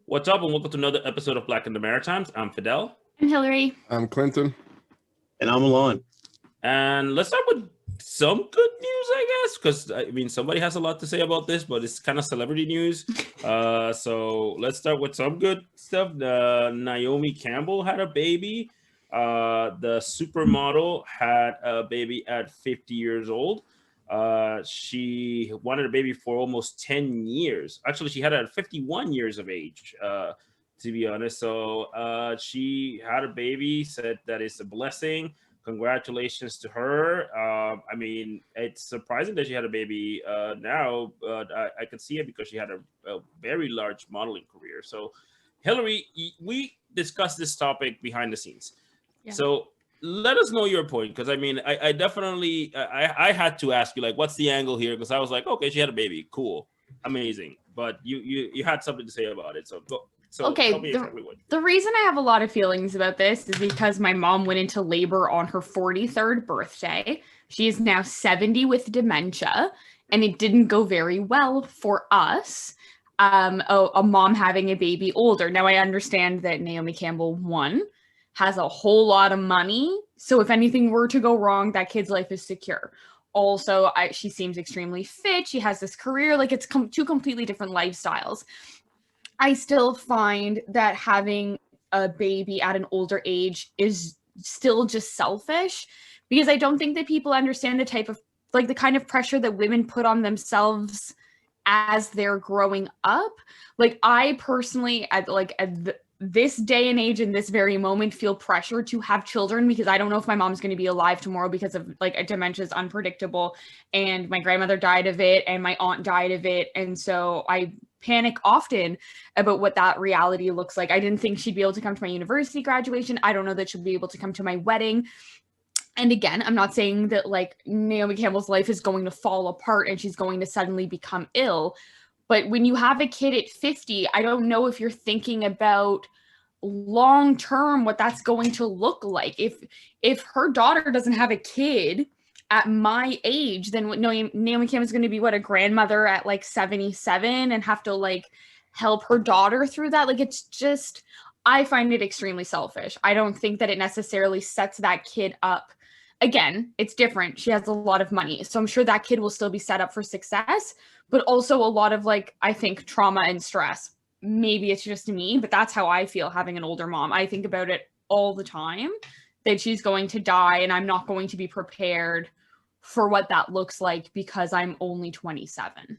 What's up, and welcome to another episode of Black in the Maritimes. I'm Fidel. I'm Hillary. I'm Clinton. And I'm Alon. And let's start with some good news, I guess, because I mean, somebody has a lot to say about this, but it's kind of celebrity news. So let's start with some good stuff. Naomi Campbell had a baby. The supermodel had a baby at 50 years old. She wanted a baby for almost 10 years. Actually, she had it at 51 years of age, to be honest. So she had a baby, said that it's a blessing. Congratulations to her. I mean, it's surprising that she had a baby now, but I could see it because she had a very large modeling career. So, Hillary, we discussed this topic behind the scenes. Yeah. So let us know your point, because I mean, I definitely I had to ask you, like, what's the angle here? Because I was like, okay, she had a baby, cool, amazing, but you had something to say about it. So go. So okay, the reason I have a lot of feelings about this is because my mom went into labor on her 43rd birthday. She is now 70 with dementia, and it didn't go very well for us. A mom having a baby older. Now, I understand that Naomi Campbell, one, has a whole lot of money. So if anything were to go wrong, that kid's life is secure. Also, she seems extremely fit. She has this career. Like, it's two completely different lifestyles. I still find that having a baby at an older age is still just selfish, because I don't think that people understand the type of, like, the kind of pressure that women put on themselves as they're growing up. Like, I personally, at this day and age, in this very moment, feel pressure to have children, because I don't know if my mom's going to be alive tomorrow, because of, like, dementia is unpredictable, and my grandmother died of it and my aunt died of it. And so I panic often about what that reality looks like. I didn't think she'd be able to come to my university graduation. I don't know that she'll be able to come to my wedding. And again, I'm not saying that, like, Naomi Campbell's life is going to fall apart and she's going to suddenly become ill. But when you have a kid at 50, I don't know if you're thinking about long term what that's going to look like. If her daughter doesn't have a kid at my age, then Naomi Campbell is going to be a grandmother at like 77 and have to, like, help her daughter through that. Like, it's just, I find it extremely selfish. I don't think that it necessarily sets that kid up. Again, it's different. She has a lot of money, so I'm sure that kid will still be set up for success, but also a lot of, like, I think, trauma and stress. Maybe it's just me, but that's how I feel having an older mom. I think about it all the time, that she's going to die and I'm not going to be prepared for what that looks like because I'm only 27.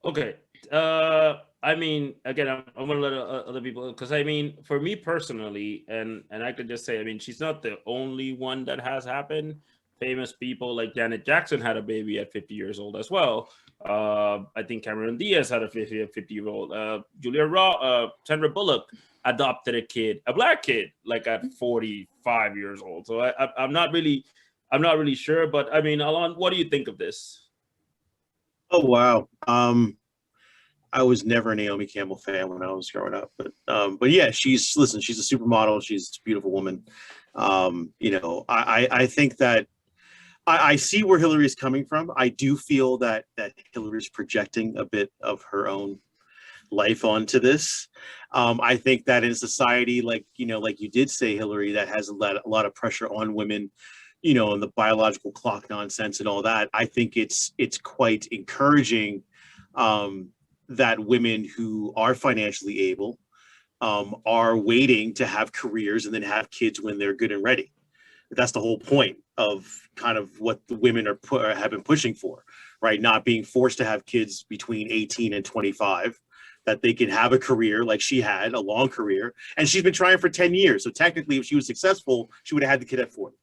Okay. I mean, again, I'm going to let other people, because I mean, for me personally, and I could just say, I mean, she's not the only one that has happened. Famous people like Janet Jackson had a baby at 50 years old as well. I think Cameron Diaz had a 50-year-old. Sandra Bullock adopted a black kid, like at 45 years old. So I'm not really sure, but I mean, Alon, what do you think of this? Oh, wow. I was never a Naomi Campbell fan when I was growing up, but yeah, she's a supermodel. She's a beautiful woman. I think that I see where Hillary is coming from. I do feel that Hillary's projecting a bit of her own life onto this. I think that in a society like you did say, Hillary, that has a lot of pressure on women, and the biological clock nonsense and all that, I think it's quite encouraging that women who are financially able are waiting to have careers and then have kids when they're good and ready. That's the whole point of kind of what the women have been pushing for, right? Not being forced to have kids between 18 and 25, that they can have a career like she had, a long career. And she's been trying for 10 years. So technically, if she was successful, she would have had the kid at 40,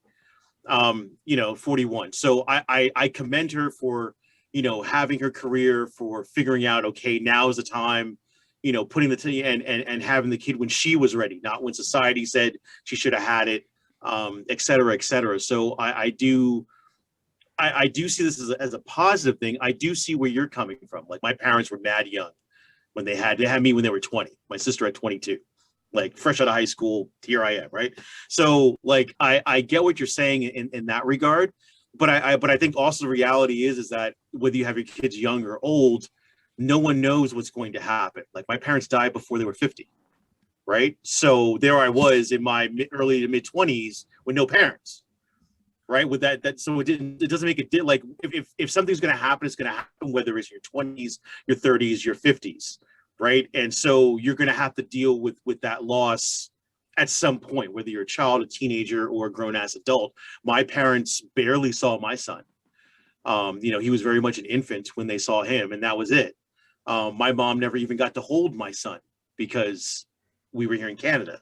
41. So I commend her for, having her career, for figuring out, okay, now is the time, putting the and having the kid when she was ready, not when society said she should have had it, et cetera, et cetera. So I do see this as a positive thing. I do see where you're coming from. Like, my parents were mad young when they had me when they were 20, my sister at 22. like fresh out of high school, here I am, right? So like I get what you're saying in that regard, but I think also the reality is that whether you have your kids young or old, no one knows what's going to happen. Like my parents died before they were 50, right? So there I was in my early to mid 20s with no parents, right? With that so it doesn't make it like if something's going to happen, it's going to happen whether it's your 20s, your 30s, your 50s, right? And so you're going to have to deal with that loss at some point, whether you're a child, a teenager, or a grown ass adult. My parents barely saw my son. He was very much an infant when they saw him, and that was it. My mom never even got to hold my son because we were here in Canada.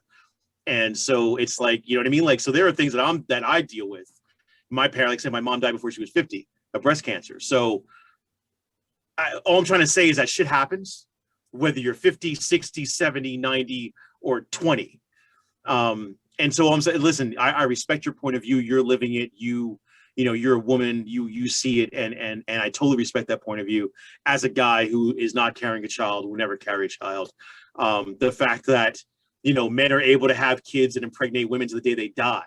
And so it's like, you know what I mean? Like, so there are things that I deal with. My parents, like I said, my mom died before she was 50 of breast cancer. So all I'm trying to say is that shit happens, whether you're 50, 60, 70, 90, or 20. And so I'm saying, listen, I respect your point of view. You're living it. You're a woman, you see it, and I totally respect that point of view. As a guy who is not carrying a child, will never carry a child, the fact that men are able to have kids and impregnate women to the day they die.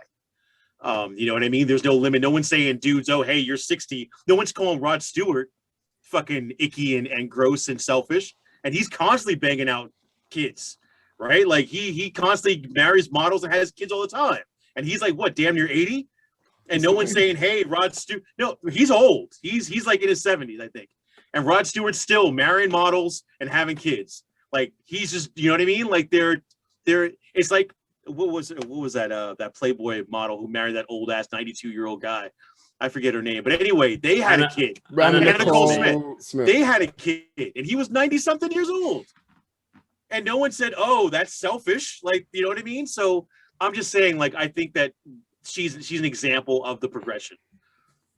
You know what I mean? There's no limit. No one's saying, dudes, oh hey, you're 60. No one's calling Rod Stewart fucking icky and gross and selfish, and he's constantly banging out kids, right? Like he constantly marries models and has kids all the time, and he's like what, damn near 80. And no one's saying, hey, Rod Stewart. No, he's old. He's like in his 70s, I think. And Rod Stewart's still marrying models and having kids. Like he's just, you know what I mean? Like they're it's like what was that that Playboy model who married that old ass 92-year-old guy? I forget her name. But anyway, they had a kid. Anna Nicole Smith. They had a kid, and he was 90-something years old. And no one said, oh, that's selfish. Like, you know what I mean? So I'm just saying, like, I think that she's an example of the progression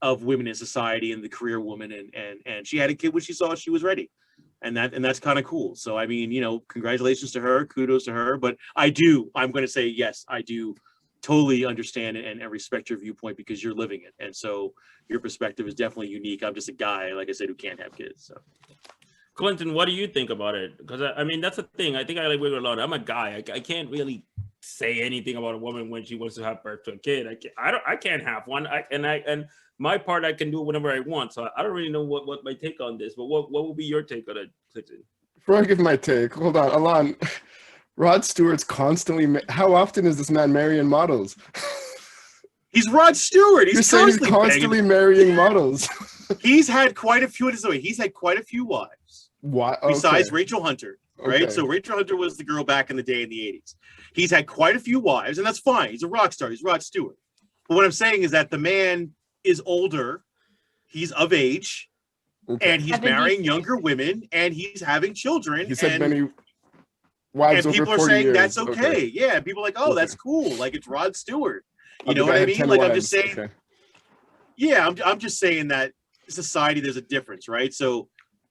of women in society and the career woman, and she had a kid when she saw she was ready, and that's kind of cool. So I mean, congratulations to her, kudos to her. But I'm going to say yes, I do totally understand and respect your viewpoint because you're living it, and so your perspective is definitely unique. I'm just a guy, like I said, who can't have kids. So Clinton, what do you think about it? Because I mean, that's the thing. I think I like Wiggle a lot. I'm a guy. I can't really say anything about a woman when she wants to have birth to a kid. I can't have one. And my part, I can do whatever I want. So I don't really know what my take on this. But what will be your take on it, Clinton? Before I give my take, hold on, Alon. Rod Stewart's constantly. How often is this man marrying models? He's Rod Stewart. You're saying he's constantly marrying models. He's had quite a few. He's had quite a few wives. What? Besides Rachel Hunter, right? Okay. So Rachel Hunter was the girl back in the day in the 80s. He's had quite a few wives, and that's fine. He's a rock star. He's Rod Stewart. But what I'm saying is that the man is older. He's of age, and he's marrying younger women, and he's having children. He's had many wives and over 40 years. people are saying that's okay. Yeah, people are like, oh, that's cool. Like it's Rod Stewart. You know what I mean? Like I'm just saying. Okay. Yeah, I'm just saying that society, there's a difference, right? So,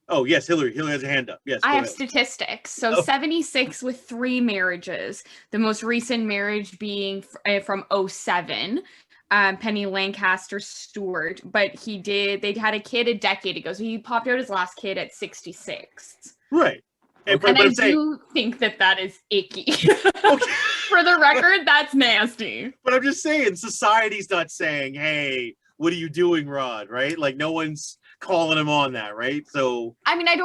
oh yes, Hillary has a hand up. Yes, I have statistics. So 76 with 3 marriages. The most recent marriage being from 2007. Penny Lancaster Stewart, but they'd had a kid a decade ago. So he popped out his last kid at 66. Right. And I do think that is icky. Okay. For the record, that's nasty. But I'm just saying, society's not saying, hey, what are you doing, Rod? Right? Like no one's calling him on that, right? So I mean, I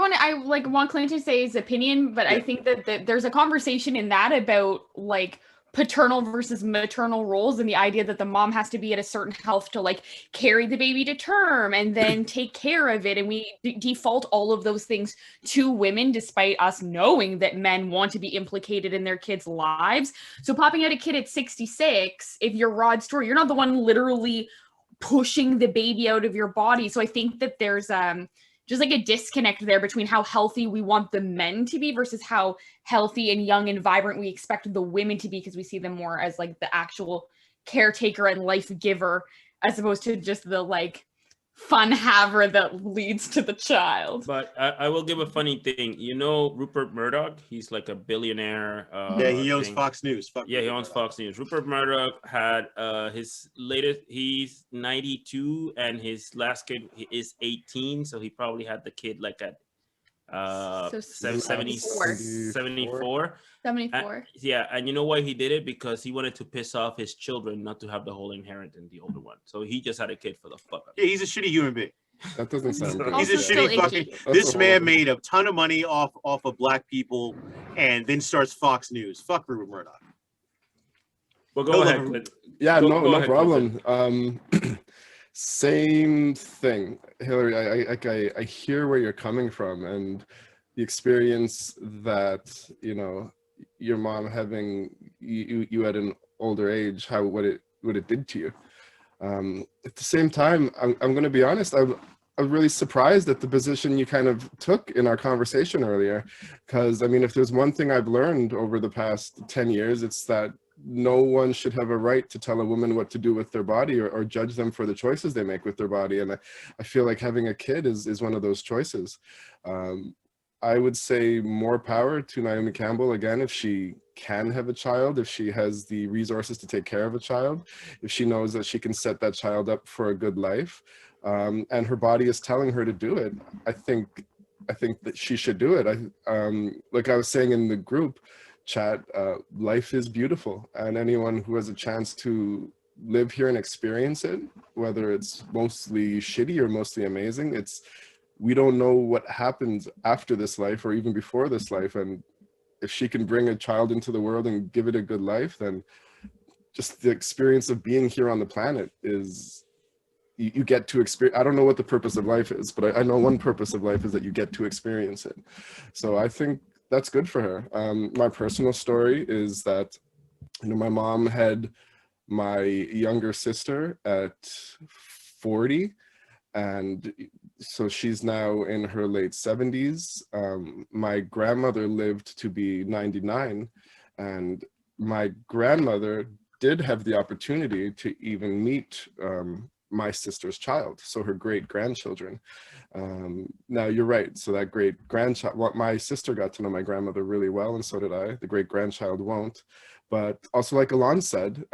want Clinton to say his opinion, but yeah. I think that there's a conversation in that about like paternal versus maternal roles and the idea that the mom has to be at a certain health to like carry the baby to term and then take care of it. And we default all of those things to women, despite us knowing that men want to be implicated in their kids' lives. So popping out a kid at 66, if you're Rod Stewart, you're not the one literally pushing the baby out of your body. So I think that there's just like a disconnect there between how healthy we want the men to be versus how healthy and young and vibrant we expect the women to be, because we see them more as like the actual caretaker and life giver as opposed to just the like fun haver that leads to the child. But I will give a funny thing. Rupert Murdoch, he's like a billionaire. Yeah, he owns Fox News. He owns Fox News. Rupert Murdoch had his latest, he's 92 and his last kid is 18. So he probably had the kid like at So 74. 74. Yeah, and you know why he did it? Because he wanted to piss off his children not to have the whole inheritance, the older one. So he just had a kid for the fuck up. Yeah, he's a shitty human being. That doesn't sound good. He's a Also still shitty icky. fucking. That's This a man horrible- made a ton of money off of black people, and then starts Fox News. Fuck Rupert Murdoch. Well, go No ahead, love- Clint. Yeah, Go no ahead, problem. Same thing, Hillary. I hear where you're coming from, and the experience that your mom having you at an older age, what it did to you. At the same time, I'm going to be honest. I'm really surprised at the position you kind of took in our conversation earlier, because I mean, if there's one thing I've learned over the past 10 years, it's that no one should have a right to tell a woman what to do with their body or judge them for the choices they make with their body. And I feel like having a kid is one of those choices. I would say more power to Naomi Campbell, again, if she can have a child, if she has the resources to take care of a child, if she knows that she can set that child up for a good life, and her body is telling her to do it. I think that she should do it. Like I was saying in the group chat, life is beautiful, and anyone who has a chance to live here and experience it, whether it's mostly shitty or mostly amazing, we don't know what happens after this life or even before this life. And if she can bring a child into the world and give it a good life, then just the experience of being here on the planet is, you get to experience. I don't know what the purpose of life is, but I know one purpose of life is that you get to experience it. So I think that's good for her. My personal story is that, my mom had my younger sister at 40, and so she's now in her late 70s. My grandmother lived to be 99, and my grandmother did have the opportunity to even meet my sister's child, so her great grandchildren. Now you're right, so that great grandchild, my sister got to know my grandmother really well, and so did I. The great grandchild won't. But also, like Alon said,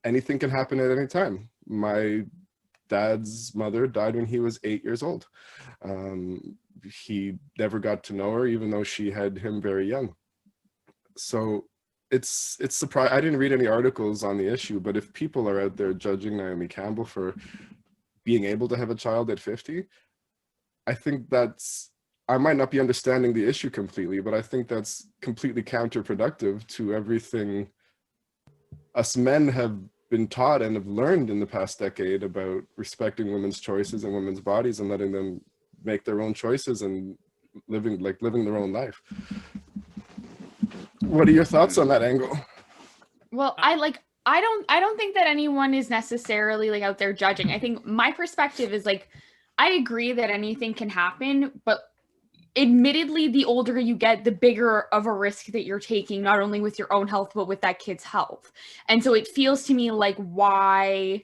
anything can happen at any time. My dad's mother died when he was 8 years old. He never got to know her, even though she had him very young. So it's surprising. I didn't read any articles on the issue, but if people are out there judging Naomi Campbell for being able to have a child at 50, I think I might not be understanding the issue completely, but I think that's completely counterproductive to everything us men have been taught and have learned in the past decade about respecting women's choices and women's bodies and letting them make their own choices and living their own life. What are your thoughts on that angle? Well, I don't think that anyone is necessarily like out there judging. I think my perspective is like, I agree that anything can happen, but admittedly, the older you get, the bigger of a risk that you're taking, not only with your own health, but with that kid's health. And so it feels to me like, why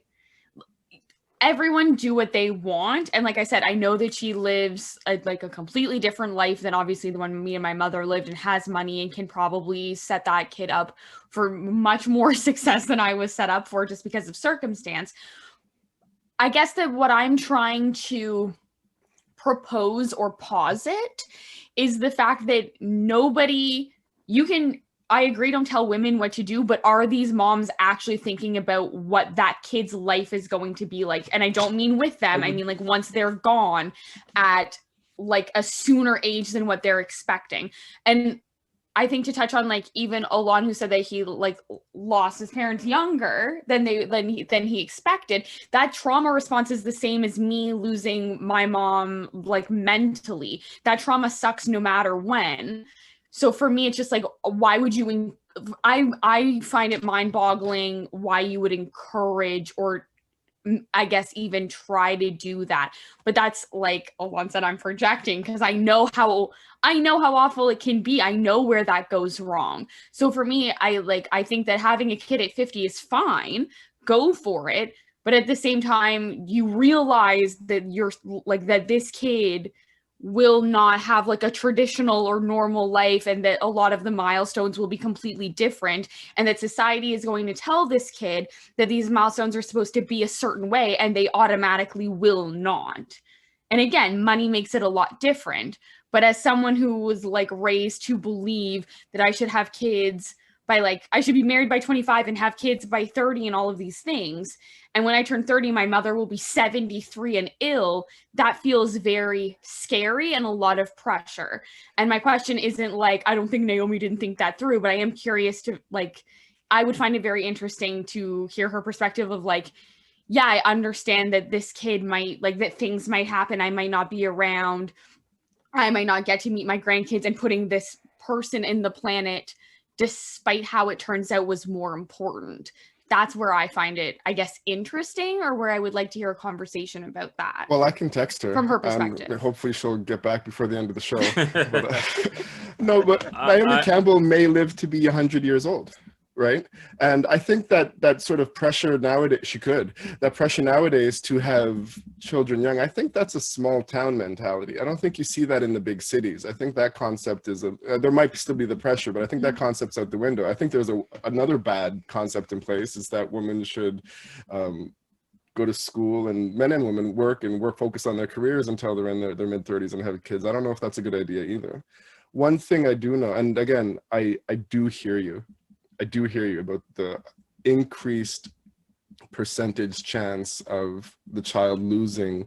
everyone do what they want. And like I said, I know that she lives a completely different life than obviously the one me and my mother lived, and has money and can probably set that kid up for much more success than I was set up for just because of circumstance. I guess that what I'm trying to propose or posit is the fact that I agree, don't tell women what to do, but are these moms actually thinking about what that kid's life is going to be like? And I don't mean with them, I mean like once they're gone at like a sooner age than what they're expecting. And I think to touch on like even Alon, who said that he like lost his parents younger than he expected, that trauma response is the same as me losing my mom like mentally. That trauma sucks no matter when. So for me, it's just like, why would you? I find it mind-boggling why you would encourage or I guess even try to do that. But that's like Alon said, I'm projecting because I know how awful it can be. I know where that goes wrong. So for me, I think that having a kid at 50 is fine. Go for it. But at the same time, you realize that you're like that this kid will not have like a traditional or normal life, and that a lot of the milestones will be completely different, and that society is going to tell this kid that these milestones are supposed to be a certain way, and they automatically will not. And again, money makes it a lot different, But as someone who was like raised to believe that I should have kids by like, I should be married by 25 and have kids by 30 and all of these things. And when I turn 30, my mother will be 73 and ill. That feels very scary and a lot of pressure. And my question isn't like, I don't think Naomi didn't think that through, but I am curious to like, I would find it very interesting to hear her perspective of like, yeah, I understand that this kid might like that things might happen. I might not be around. I might not get to meet my grandkids, and putting this person in the planet, despite how it turns out, was more important. That's where I find it, I guess, interesting, or where I would like to hear a conversation about that. Well, I can text her from her perspective. Hopefully she'll get back before the end of the show. But Naomi Campbell may live to be 100 years old, right? And I think that sort of pressure nowadays, that pressure nowadays to have children young, I think that's a small town mentality. I don't think you see that in the big cities. I think that concept is, there might still be the pressure, but I think that concept's out the window. I think there's another bad concept in place, is that women should go to school, and men and women work focus on their careers until they're in their mid-30s and have kids. I don't know if that's a good idea either. One thing I do know, and again, I do hear you about the increased percentage chance of the child losing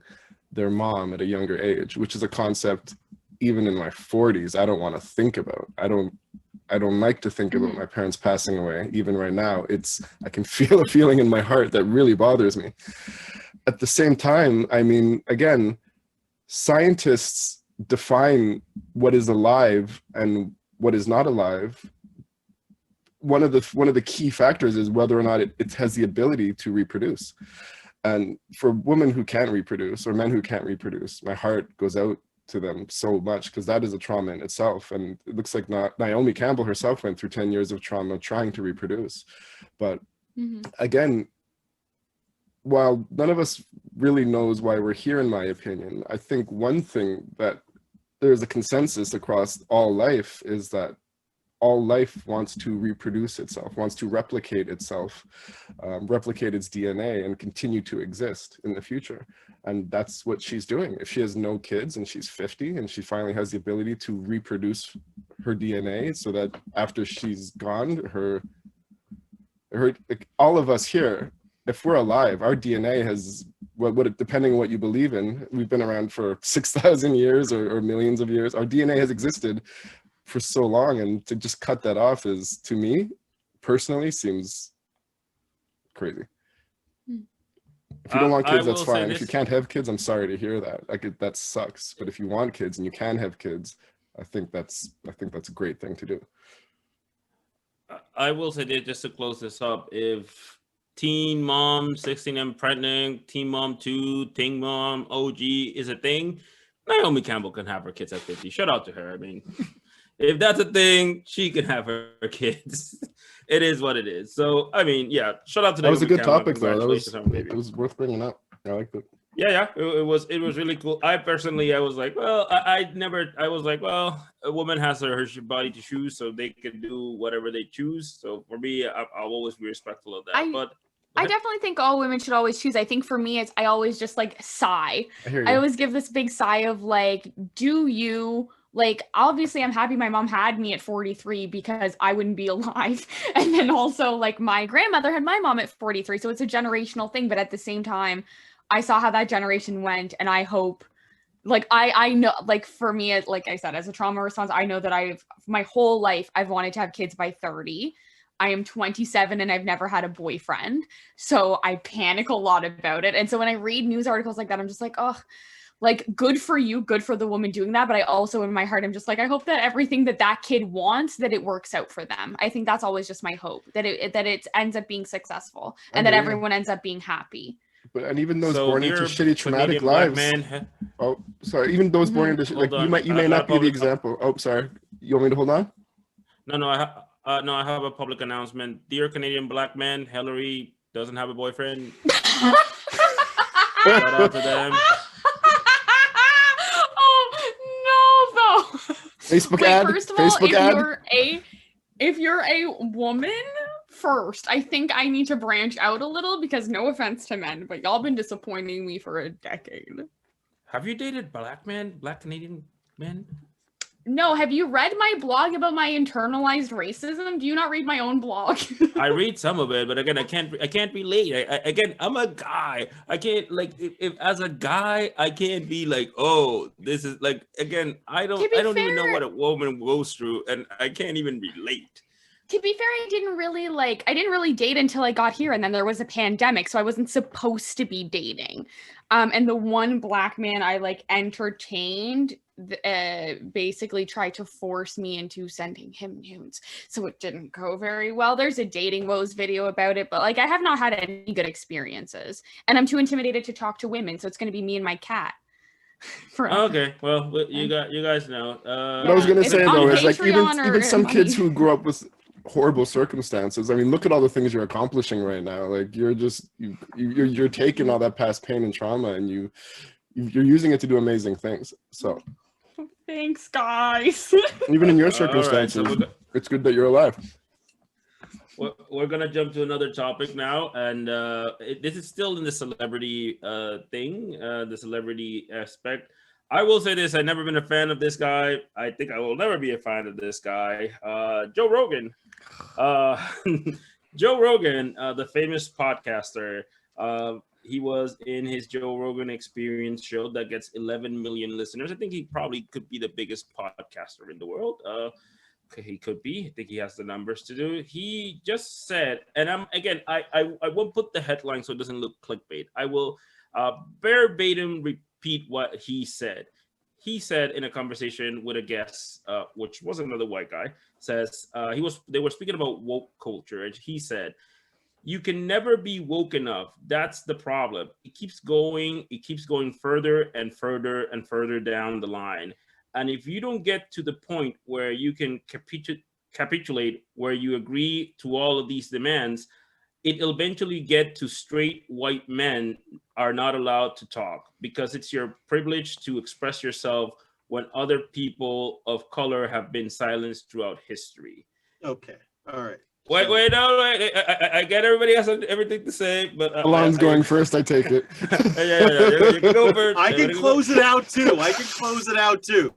their mom at a younger age, which is a concept even in my 40s I don't want to think about. I don't like to think about my parents passing away. Even right now, I can feel a feeling in my heart that really bothers me. At the same time, I mean, again, scientists define what is alive and what is not alive. One of the key factors is whether or not it has the ability to reproduce. And for women who can't reproduce, or men who can't reproduce, my heart goes out to them so much, because that is a trauma in itself. And it looks like Naomi Campbell herself went through 10 years of trauma trying to reproduce. But again, while none of us really knows why we're here, in my opinion, I think one thing that there's a consensus across all life is that all life wants to reproduce itself, wants to replicate itself, replicate its DNA, and continue to exist in the future. And that's what she's doing. If she has no kids and she's 50 and she finally has the ability to reproduce her DNA, so that after she's gone, all of us here, if we're alive, our DNA has, depending on what you believe in, we've been around for 6,000 years or millions of years. Our DNA has existed for so long, and to just cut that off is, to me personally, seems crazy. If you don't want kids, that's fine. If you can't have kids, I'm sorry to hear that. That sucks. But if you want kids and you can have kids, I think that's a great thing to do. I will say this, just to close this up, if teen mom 16 and pregnant, teen mom 2, teen mom OG is a thing, Naomi Campbell can have her kids at 50. Shout out to her. I mean, if that's a thing, she can have her kids. It is what it is. So, I mean, yeah, shout out to that. Was a good Campbell. topic, though. It was worth bringing up. I liked it. Yeah, it was really cool. I was like, well, I was like, well, a woman has her body to choose, so they can do whatever they choose. So for me, I'll always be respectful of that. But I definitely think all women should always choose. I think for me, I always just like sigh. I always give this big sigh of like, do you? Like, obviously, I'm happy my mom had me at 43 because I wouldn't be alive. And then also, like, my grandmother had my mom at 43. So it's a generational thing. But at the same time, I saw how that generation went. And I hope, like, I know, like, for me, like I said, as a trauma response, I know that my whole life, I've wanted to have kids by 30. I am 27 and I've never had a boyfriend. So I panic a lot about it. And so when I read news articles like that, I'm just like, oh, like, good for you, good for the woman doing that. But I also, in my heart, I'm just like, I hope that everything that kid wants, that it works out for them. I think that's always just my hope, that it ends up being successful and that everyone ends up being happy. And even those born into shitty, traumatic lives. Oh, sorry. Even those born into like you may not be the example. Oh, sorry. You want me to hold on? No, I have a public announcement. Dear Canadian black men, Hillary doesn't have a boyfriend. Shout out to them. Facebook ad. First of Facebook all, ad. if you're a woman, first, I think I need to branch out a little, because no offense to men, but y'all been disappointing me for a decade. Have you dated black Canadian men? No, have you read my blog about my internalized racism? Do you not read my own blog? I read some of it, but again, I can't relate. Again, I'm a guy. I can't like if as a guy, I can't be like, oh, this is like again. I don't even know what a woman goes through, and I can't even relate. To be fair, I didn't really date until I got here, and then there was a pandemic, so I wasn't supposed to be dating. And the one black man I like entertained basically tried to force me into sending him nudes, so it didn't go very well. There's a dating woes video about it, but like I have not had any good experiences, and I'm too intimidated to talk to women, so it's going to be me and my cat. Okay, well, you guys know. What I was gonna say though is like even some kids who grew up with horrible circumstances. I mean, look at all the things you're accomplishing right now. Like you're taking all that past pain and trauma and you're using it to do amazing things. So thanks, guys. Even in your circumstances, right, so it's good that you're alive. We're gonna jump to another topic now, and this is still in the celebrity thing, the celebrity aspect. I will say this: I've never been a fan of this guy. I think I will never be a fan of this guy, Joe Rogan. Joe Rogan, the famous podcaster. He was in his Joe Rogan Experience show that gets 11 million listeners. I think he probably could be the biggest podcaster in the world. He could be. I think he has the numbers to do. He just said, and I won't put the headline so it doesn't look clickbait. I will verbatim repeat what he said. He said in a conversation with a guest, which was another white guy, says they were speaking about woke culture, and he said, "You can never be woke enough. That's the problem. It keeps going further and further and further down the line. And if you don't get to the point where you can capitulate, where you agree to all of these demands, it'll eventually get to straight white men are not allowed to talk because it's your privilege to express yourself when other people of color have been silenced throughout history." Okay. All right. Wait, I get everybody has everything to say, but Alon's going first. I take it. Yeah. You can go first. I can close it out too.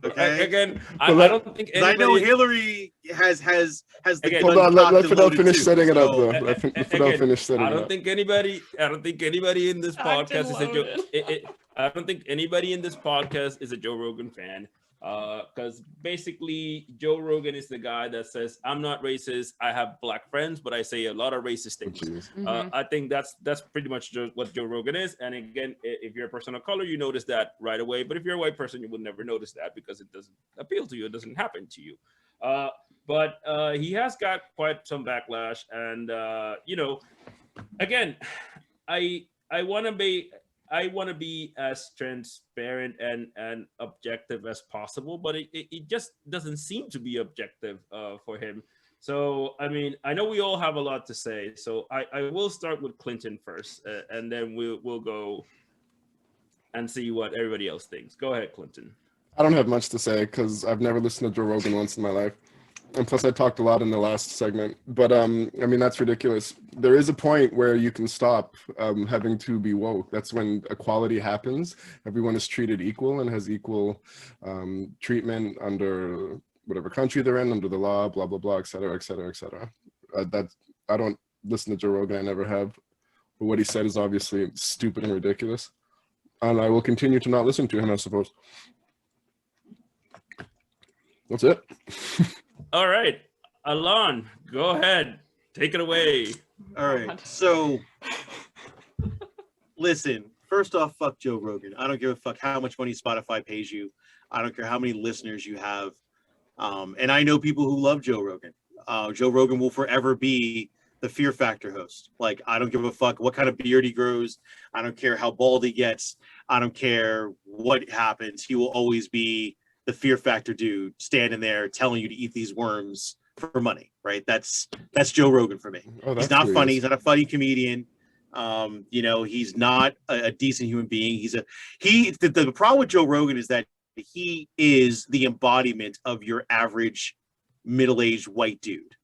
Okay. Again, I don't think anybody... I know Hillary has the again, hold on. Let Fidel finish setting it up, though. Let Fidel finish setting it up. I don't think anybody in this podcast is a Joe. I don't think anybody in this podcast is a Joe Rogan fan. Because basically Joe Rogan is the guy that says, "I'm not racist. I have black friends, but I say a lot of racist things." I think that's pretty much what Joe Rogan is. And again, if you're a person of color, you notice that right away. But if you're a white person, you would never notice that because it doesn't appeal to you. It doesn't happen to you. But he has got quite some backlash. And again, I want to be as transparent and objective as possible, but it just doesn't seem to be objective for him. So, I mean, I know we all have a lot to say. So I will start with Clinton first, and then we'll go and see what everybody else thinks. Go ahead, Clinton. I don't have much to say because I've never listened to Joe Rogan once in my life. And plus I talked a lot in the last segment, but I mean, that's ridiculous. There is a point where you can stop having to be woke. That's when equality happens. Everyone is treated equal and has equal treatment under whatever country they're in, under the law, blah, blah, blah, et cetera, et cetera, et cetera. I don't listen to Joe Rogan, I never have. But what he said is obviously stupid and ridiculous. And I will continue to not listen to him, I suppose. That's it. All right, Alon, go ahead. Take it away. All right. So, listen, first off, fuck Joe Rogan. I don't give a fuck how much money Spotify pays you. I don't care how many listeners you have. And I know people who love Joe Rogan. Joe Rogan will forever be the Fear Factor host. Like, I don't give a fuck what kind of beard he grows. I don't care how bald he gets. I don't care what happens. He will always be the Fear Factor dude standing there telling you to eat these worms for money, right? That's Joe Rogan for me. Oh, he's not funny. He's not a funny comedian. He's not a decent human being. The problem with Joe Rogan is that he is the embodiment of your average middle-aged white dude.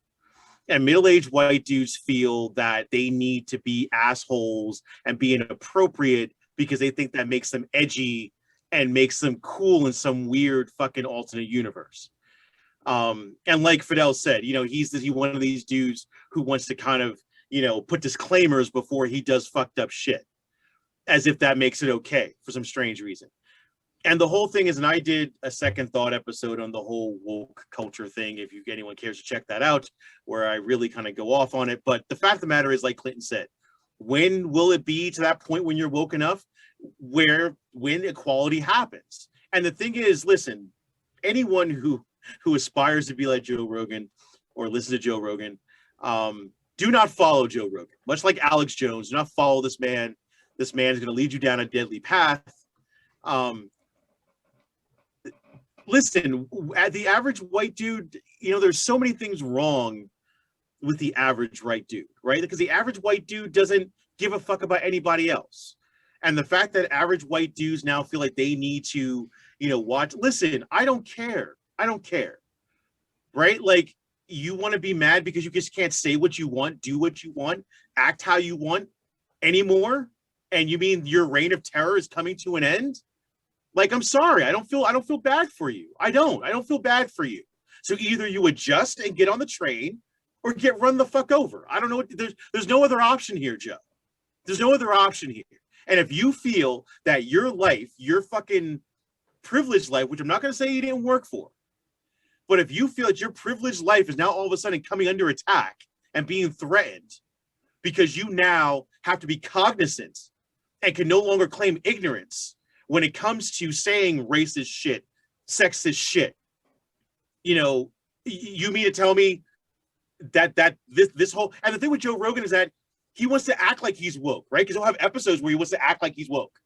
And middle-aged white dudes feel that they need to be assholes and be inappropriate because they think that makes them edgy and makes them cool in some weird fucking alternate universe. And like Fidel said, you know, he's one of these dudes who wants to kind of, you know, put disclaimers before he does fucked up shit, as if that makes it okay for some strange reason. And the whole thing is, and I did a second thought episode on the whole woke culture thing, if anyone cares to check that out, where I really kind of go off on it. But the fact of the matter is, like Clinton said, when will it be to that point when you're woke enough when equality happens? And the thing is, listen, anyone who aspires to be like Joe Rogan or listen to Joe Rogan, do not follow Joe Rogan. Much like Alex Jones, do not follow this man. This man is going to lead you down a deadly path. Listen, at the average white dude, you know, there's so many things wrong with the average white dude, right? Because the average white dude doesn't give a fuck about anybody else. And the fact that average white dudes now feel like they need to, you know, watch. Listen, I don't care. I don't care. Right? Like, you want to be mad because you just can't say what you want, do what you want, act how you want anymore? And you mean your reign of terror is coming to an end? Like, I'm sorry, I don't feel bad for you. I don't feel bad for you. So either you adjust and get on the train or get run the fuck over. I don't know. There's no other option here, Joe. There's no other option here. And if you feel that your life, your fucking privileged life, which I'm not going to say you didn't work for, but if you feel that your privileged life is now all of a sudden coming under attack and being threatened because you now have to be cognizant and can no longer claim ignorance when it comes to saying racist shit, sexist shit, you know, you mean to tell me that this whole, and the thing with Joe Rogan is that he wants to act like he's woke, right? Because he'll have episodes where he wants to act like he's woke,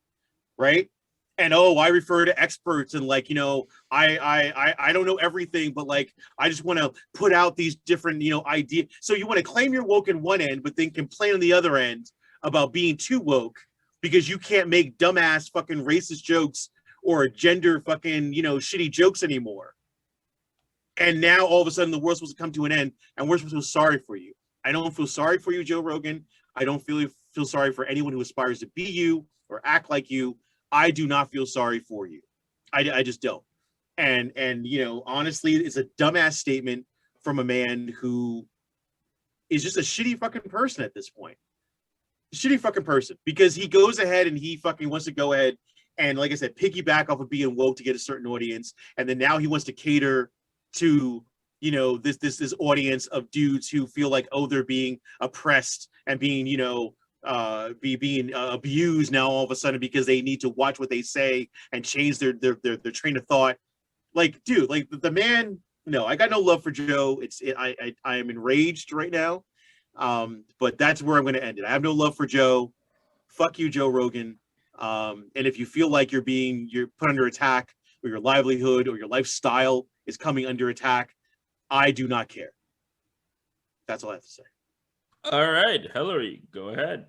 right? And I refer to experts and, like, you know, I don't know everything, but like I just want to put out these different, you know, ideas. So you want to claim you're woke in one end, but then complain on the other end about being too woke because you can't make dumbass fucking racist jokes or gender fucking, you know, shitty jokes anymore. And now all of a sudden the world's supposed to come to an end and we're supposed to feel sorry for you. I don't feel sorry for you, Joe Rogan. I don't feel sorry for anyone who aspires to be you or act like you. I do not feel sorry for you. I just don't. And you know, honestly, it's a dumbass statement from a man who is just a shitty fucking person at this point. Shitty fucking person, because he goes ahead and he fucking wants to go ahead and, like I said, piggyback off of being woke to get a certain audience, and then now he wants to cater to, you know, this audience of dudes who feel like, oh, they're being oppressed and being, you know, being abused now all of a sudden because they need to watch what they say and change their train of thought. Like, dude, like the man, no, I got no love for Joe. I am enraged right now. But that's where I'm going to end it. I have no love for Joe. Fuck you, Joe Rogan. And if you feel like you're put under attack, or your livelihood or your lifestyle is coming under attack, I do not care. That's all I have to say. All right, Hillary, go ahead.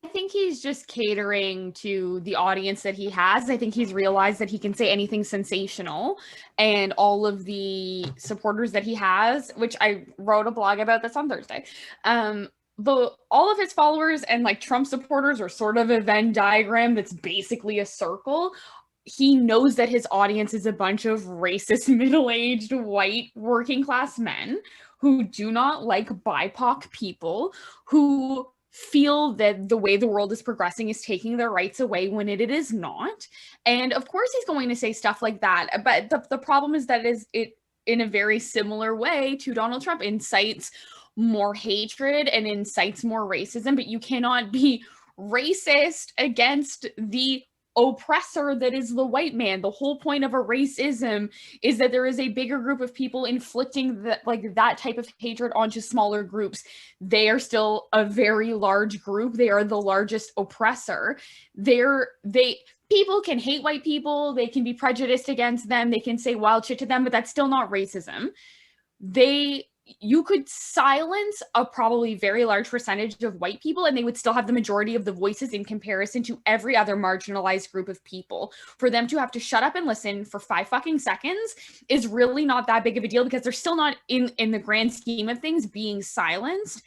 I think he's just catering to the audience that he has. I think he's realized that he can say anything sensational, and all of the supporters that he has, which I wrote a blog about this on Thursday. All of his followers and like Trump supporters are sort of a Venn diagram that's basically a circle. He knows that his audience is a bunch of racist, middle-aged, white, working-class men who do not like BIPOC people, who feel that the way the world is progressing is taking their rights away when it is not. And of course he's going to say stuff like that. But the problem is that it in a very similar way to Donald Trump incites more hatred and incites more racism, but you cannot be racist against the oppressor that is the white man. The whole point of a racism is that there is a bigger group of people inflicting that type of hatred onto smaller groups. They are still a very large group. They are the largest oppressor. People can hate white people. They can be prejudiced against them. They can say wild shit to them, but that's still not racism. You could silence a probably very large percentage of white people and they would still have the majority of the voices in comparison to every other marginalized group of people. For them to have to shut up and listen for 5 fucking seconds is really not that big of a deal because they're still not in the grand scheme of things being silenced.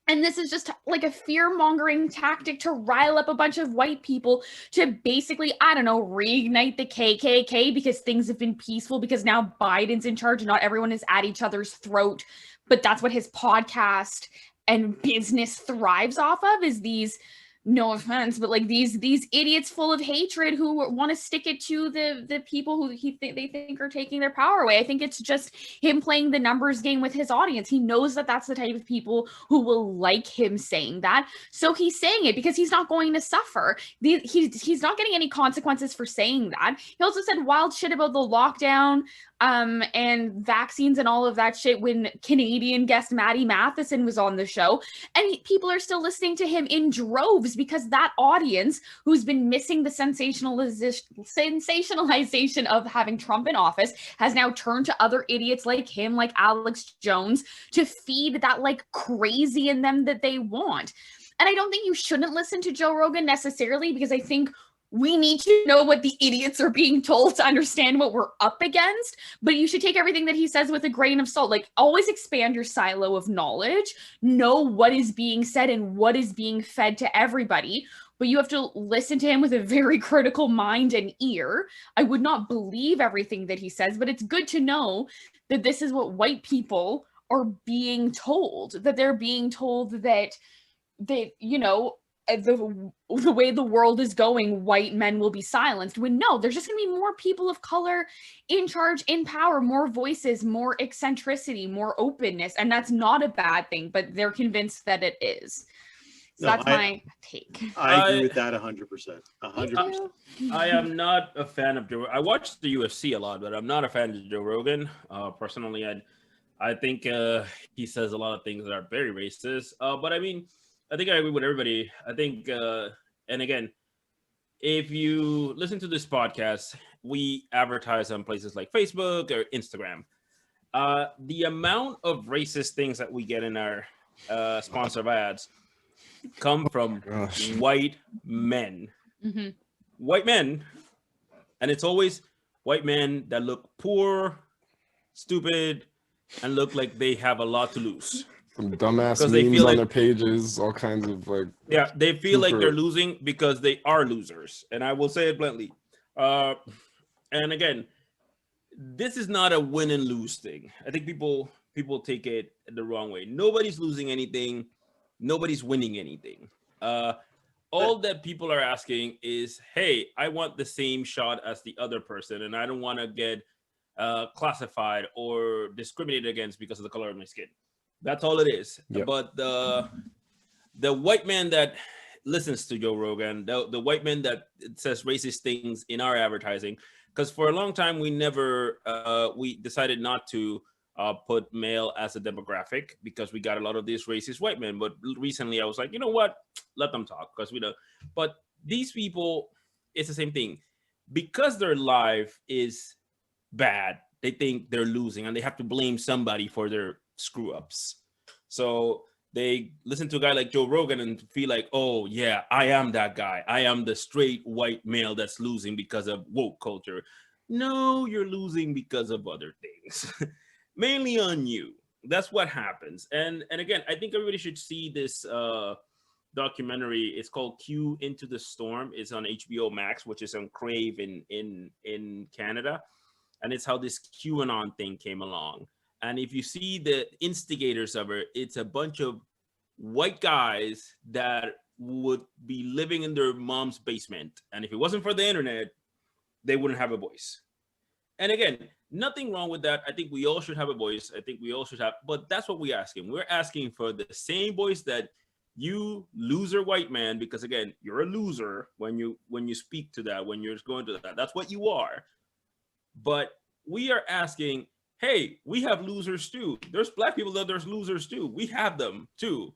And this is just like a fear-mongering tactic to rile up a bunch of white people to basically, I don't know, reignite the KKK because things have been peaceful because now Biden's in charge and not everyone is at each other's throat. But that's what his podcast and business thrives off of, is these, no offense, but like these idiots full of hatred who want to stick it to the people who they think are taking their power away. I think it's just him playing the numbers game with his audience. He knows that that's the type of people who will like him saying that, so he's saying it because he's not going to suffer. He's not getting any consequences for saying that. He also said wild shit about the lockdown and vaccines and all of that shit when Canadian guest Maddie Matheson was on the show, and people are still listening to him in droves because that audience who's been missing the sensationalization of having Trump in office has now turned to other idiots like him, like Alex Jones, to feed that like crazy in them that they want. And I don't think you shouldn't listen to Joe Rogan necessarily, because I think we need to know what the idiots are being told to understand what we're up against. But you should take everything that he says with a grain of salt. Like, always expand your silo of knowledge, know what is being said and what is being fed to everybody. But you have to listen to him with a very critical mind and ear. I would not believe everything that he says, but it's good to know that this is what white people are being told, that they're being told that you know, the way the world is going, white men will be silenced, when no, there's just going to be more people of color in charge, in power, more voices, more eccentricity, more openness. And that's not a bad thing, but they're convinced that it is. So No, that's my take. I agree with that 100%. 100%. I am not a fan of Joe. I watch the UFC a lot, but I'm not a fan of Joe Rogan. Personally, I think he says a lot of things that are very racist. But I mean, I think I agree with everybody. I think, and again, if you listen to this podcast, we advertise on places like Facebook or Instagram. The amount of racist things that we get in our sponsored ads come from white men. Mm-hmm. White men. And it's always white men that look poor, stupid, and look like they have a lot to lose. Some dumbass they memes feel on like, their pages, all kinds of like. Yeah, they feel like super- they're losing because they are losers, and I will say it bluntly. And again, this is not a win and lose thing. I think people take it the wrong way. Nobody's losing anything. Nobody's winning anything. All that people are asking is, hey, I want the same shot as the other person, and I don't want to get classified or discriminated against because of the color of my skin. That's all it is. Yep. But the white man that listens to Joe Rogan, the white man that says racist things in our advertising, because for a long time we decided not to put male as a demographic because we got a lot of these racist white men. But recently I was like, you know what? Let them talk, because we don't. But these people, it's the same thing. Because their life is bad, they think they're losing and they have to blame somebody for their screw ups. So they listen to a guy like Joe Rogan and feel like, oh yeah, I am that guy. I am the straight white male that's losing because of woke culture. No, you're losing because of other things. Mainly on you. That's what happens. And again, I think everybody should see this documentary. It's called Q Into the Storm. It's on HBO Max, which is on Crave in Canada. And it's how this QAnon thing came along. And if you see the instigators of it, it's a bunch of white guys that would be living in their mom's basement. And if it wasn't for the internet, they wouldn't have a voice. And again, nothing wrong with that. I think we all should have a voice. I think we all should have, but that's what we're asking. We're asking for the same voice that you loser white man, because again, you're a loser when you speak to that, when you're going to that. That's what you are. But we are asking, hey, we have losers too. There's black people that there's losers too. We have them too.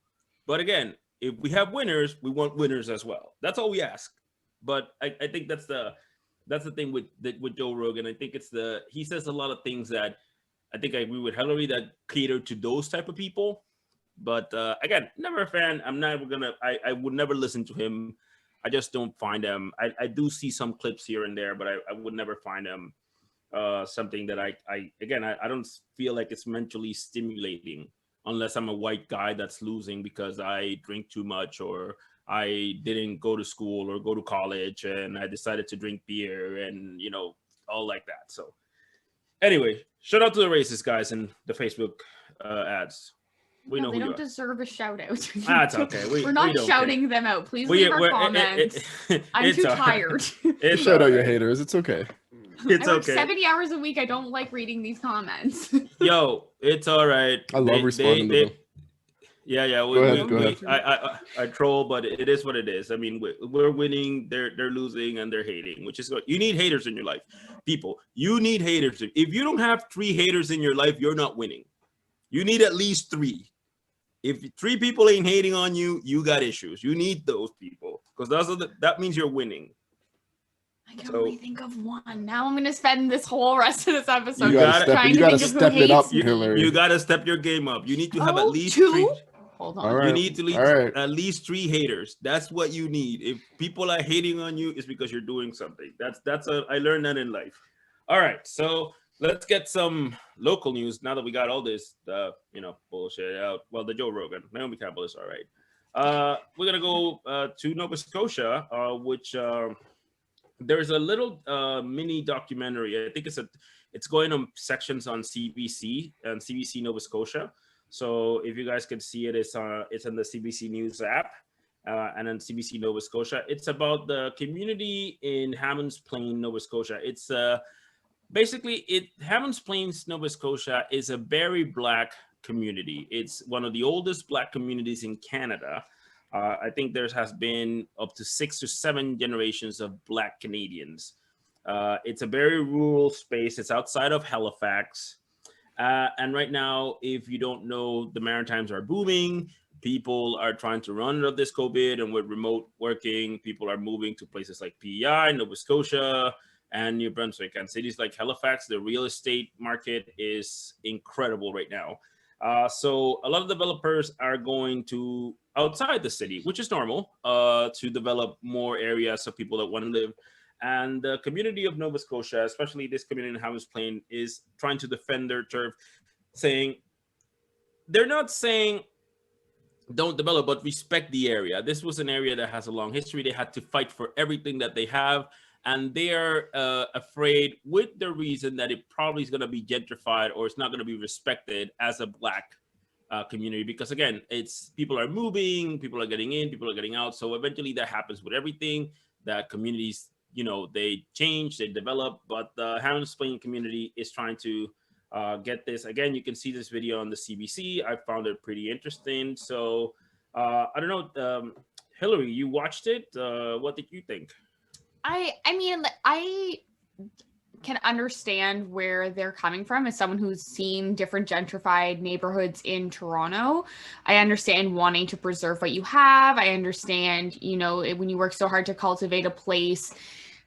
But again, if we have winners, we want winners as well. That's all we ask. But I think that's the thing with Joe Rogan. I think he says a lot of things that I think I agree with Hillary, that cater to those type of people. But again, never a fan. I would never listen to him. I just don't find him. I do see some clips here and there, but I would never find him something that I don't feel like it's mentally stimulating unless I'm a white guy that's losing because I drink too much, or I didn't go to school or go to college and I decided to drink beer, and all like that. So anyway, shout out to the racist guys in the Facebook ads. We know they who you don't are. deserve a shout out. That's okay. We're not shouting them out. Please leave our comments. I'm too tired. Shout out your haters. It's okay. It's I work okay. 70 hours a week. I don't like reading these comments. Yo, it's all right. I love responding to them. Yeah. Go ahead. I troll, but it is what it is. I mean, we're winning. They're losing, and they're hating, which is good. You need haters in your life, people. You need haters. If you don't have 3 haters in your life, you're not winning. You need at least 3. If 3 people ain't hating on you, you got issues. You need those people, because that means you're winning. I can only think of one. Now I'm going to spend this whole rest of this episode you gotta step it up, Hillary. You got to step your game up. You need to have at least 2? 3. Hold on. All right. You need to at least 3 haters. That's what you need. If people are hating on you, it's because you're doing something. I learned that in life. All right, so let's get some local news now that we got all this, bullshit out. Well, the Joe Rogan, Naomi Campbell is all right. We're gonna go to Nova Scotia, which there's a little mini documentary. I think it's going on sections on CBC and CBC Nova Scotia. So if you guys can see it, it's in the CBC News app and then CBC Nova Scotia. It's about the community in Hammonds Plain, Nova Scotia. It's Hammonds Plains, Nova Scotia is a very Black community. It's one of the oldest Black communities in Canada. I think there has been up to 6 or 7 generations of Black Canadians. It's a very rural space. It's outside of Halifax. And right now, if you don't know, the Maritimes are booming. People are trying to run out of this COVID, and with remote working, people are moving to places like PEI, Nova Scotia, and New Brunswick, and cities like Halifax. The real estate market is incredible right now. So a lot of developers are going to outside the city, which is normal, to develop more areas of people that want to live. And the community of Nova Scotia, especially this community in Hammonds Plain, is trying to defend their turf, they're not saying don't develop, but respect the area. This was an area that has a long history. They had to fight for everything that they have. And they are afraid, with the reason that it probably is going to be gentrified, or it's not going to be respected as a Black community, because again, it's people are moving, people are getting in, people are getting out. So eventually that happens with everything, that communities, they change, they develop, but the Hammonds Plain community is trying to get this. Again, you can see this video on the CBC. I found it pretty interesting. So I don't know, Hillary, you watched it. What did you think? I mean, I can understand where they're coming from as someone who's seen different gentrified neighborhoods in Toronto. I understand wanting to preserve what you have. I understand, when you work so hard to cultivate a place,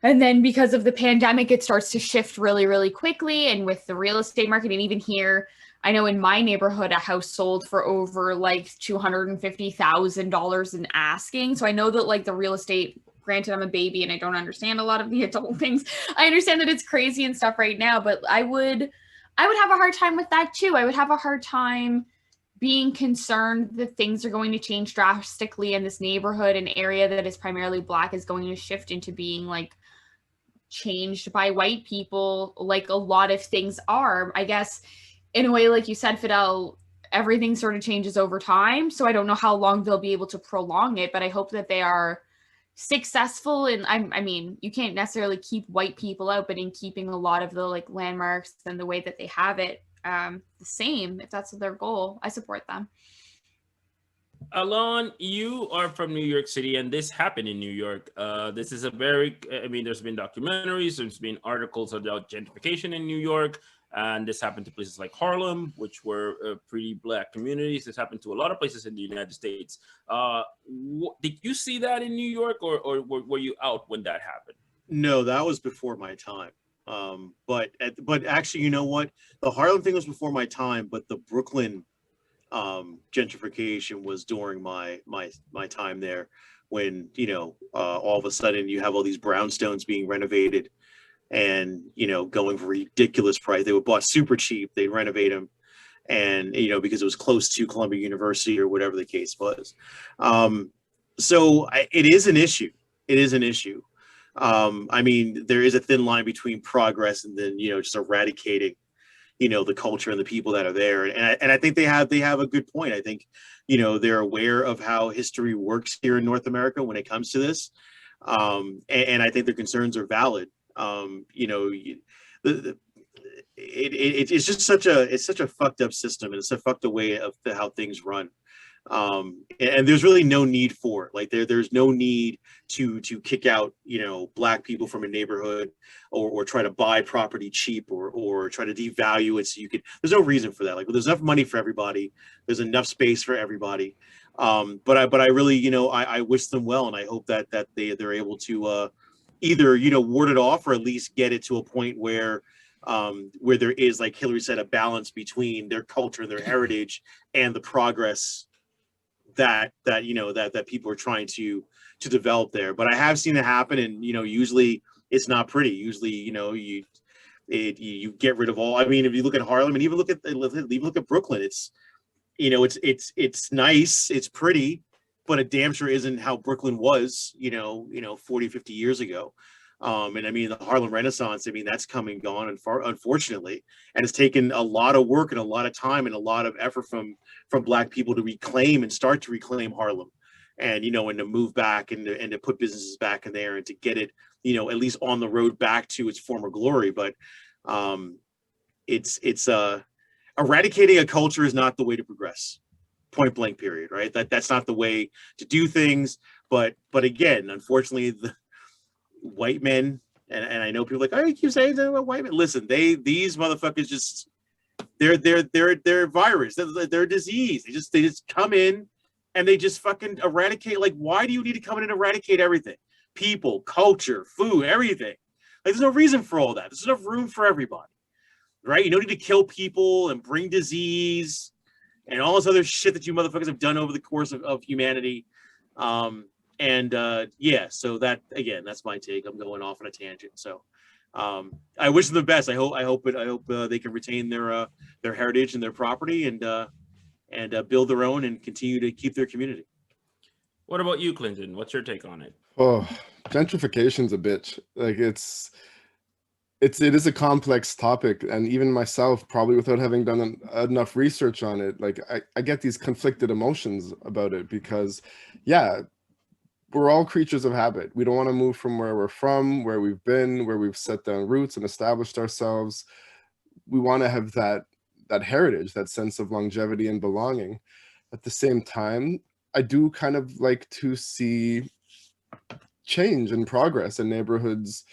and then because of the pandemic, it starts to shift really, really quickly. And with the real estate market, and even here, I know in my neighborhood, a house sold for over like $250,000 in asking. So I know that like the real estate, granted, I'm a baby and I don't understand a lot of the adult things. I understand that it's crazy and stuff right now, but I would have a hard time with that too. I would have a hard time being concerned that things are going to change drastically in this neighborhood. An area that is primarily Black is going to shift into being like changed by white people, like a lot of things are. I guess in a way, like you said, Fidel, everything sort of changes over time. So I don't know how long they'll be able to prolong it, but I hope that they are successful. And I mean, you can't necessarily keep white people out, but in keeping a lot of the like landmarks and the way that they have it the same, if that's their goal, I support them. Alon, you are from New York City, and this happened in New York. This is there's been documentaries, there's been articles about gentrification in New York, and this happened to places like Harlem, which were pretty Black communities. This happened to a lot of places in the United States. Did you see that in New York, or were you out when that happened? No, that was before my time. But actually, you know what? The Harlem thing was before my time, but the Brooklyn gentrification was during my time there, when all of a sudden you have all these brownstones being renovated and going for ridiculous price. They were bought super cheap, they renovate them, and because it was close to Columbia University or whatever the case was. So it is an issue. It is an issue. I mean, there is a thin line between progress and then just eradicating the culture and the people that are there, and I think they have a good point. I think they're aware of how history works here in North America when it comes to this, and I think their concerns are valid. It's just such a fucked up system, and it's a fucked up way of how things run. And there's really no need for it. Like there's no need to kick out Black people from a neighborhood, or try to buy property cheap, or try to devalue it so you could. There's no reason for that. Like there's enough money for everybody. There's enough space for everybody. But I really I wish them well, and I hope that they're able to either ward it off, or at least get it to a point where there is, like Hillary said, a balance between their culture and their heritage and the progress that people are trying to develop there. But I have seen it happen, and usually it's not pretty. Usually you get rid of all. I mean, if you look at Harlem, and even look at Brooklyn, it's it's nice, it's pretty, but it damn sure isn't how Brooklyn was 40, 50 years ago. And I mean, the Harlem Renaissance, I mean, that's come and gone, and unfortunately, and it's taken a lot of work and a lot of time and a lot of effort from Black people to reclaim and start to reclaim Harlem, and and to move back, and to put businesses back in there, and to get it at least on the road back to its former glory. But it's eradicating a culture is not the way to progress. Point blank, period. Right? That's not the way to do things. But again, unfortunately, the white men, and I know people are like, oh, you keep saying that about white men. Listen, these motherfuckers just they're virus, they're disease. They just come in and they just fucking eradicate. Like, why do you need to come in and eradicate everything? People, culture, food, everything. Like, there's no reason for all that. There's enough room for everybody, right? You don't need to kill people and bring disease and all this other shit that you motherfuckers have done over the course of humanity. Yeah, so that, again, that's my take. I'm going off on a tangent. So I wish them the best. I hope they can retain their heritage and their property, and build their own and continue to keep their community. What about you, Clinton? What's your take on it? Oh, gentrification's a bitch. Like it is a complex topic, and even myself, probably without having done enough research on it, like I get these conflicted emotions about it, because yeah, we're all creatures of habit. We don't want to move from where we're from, where we've been, where we've set down roots and established ourselves. We want to have that heritage, that sense of longevity and belonging. At the same time, I do kind of like to see change and progress in neighborhoods.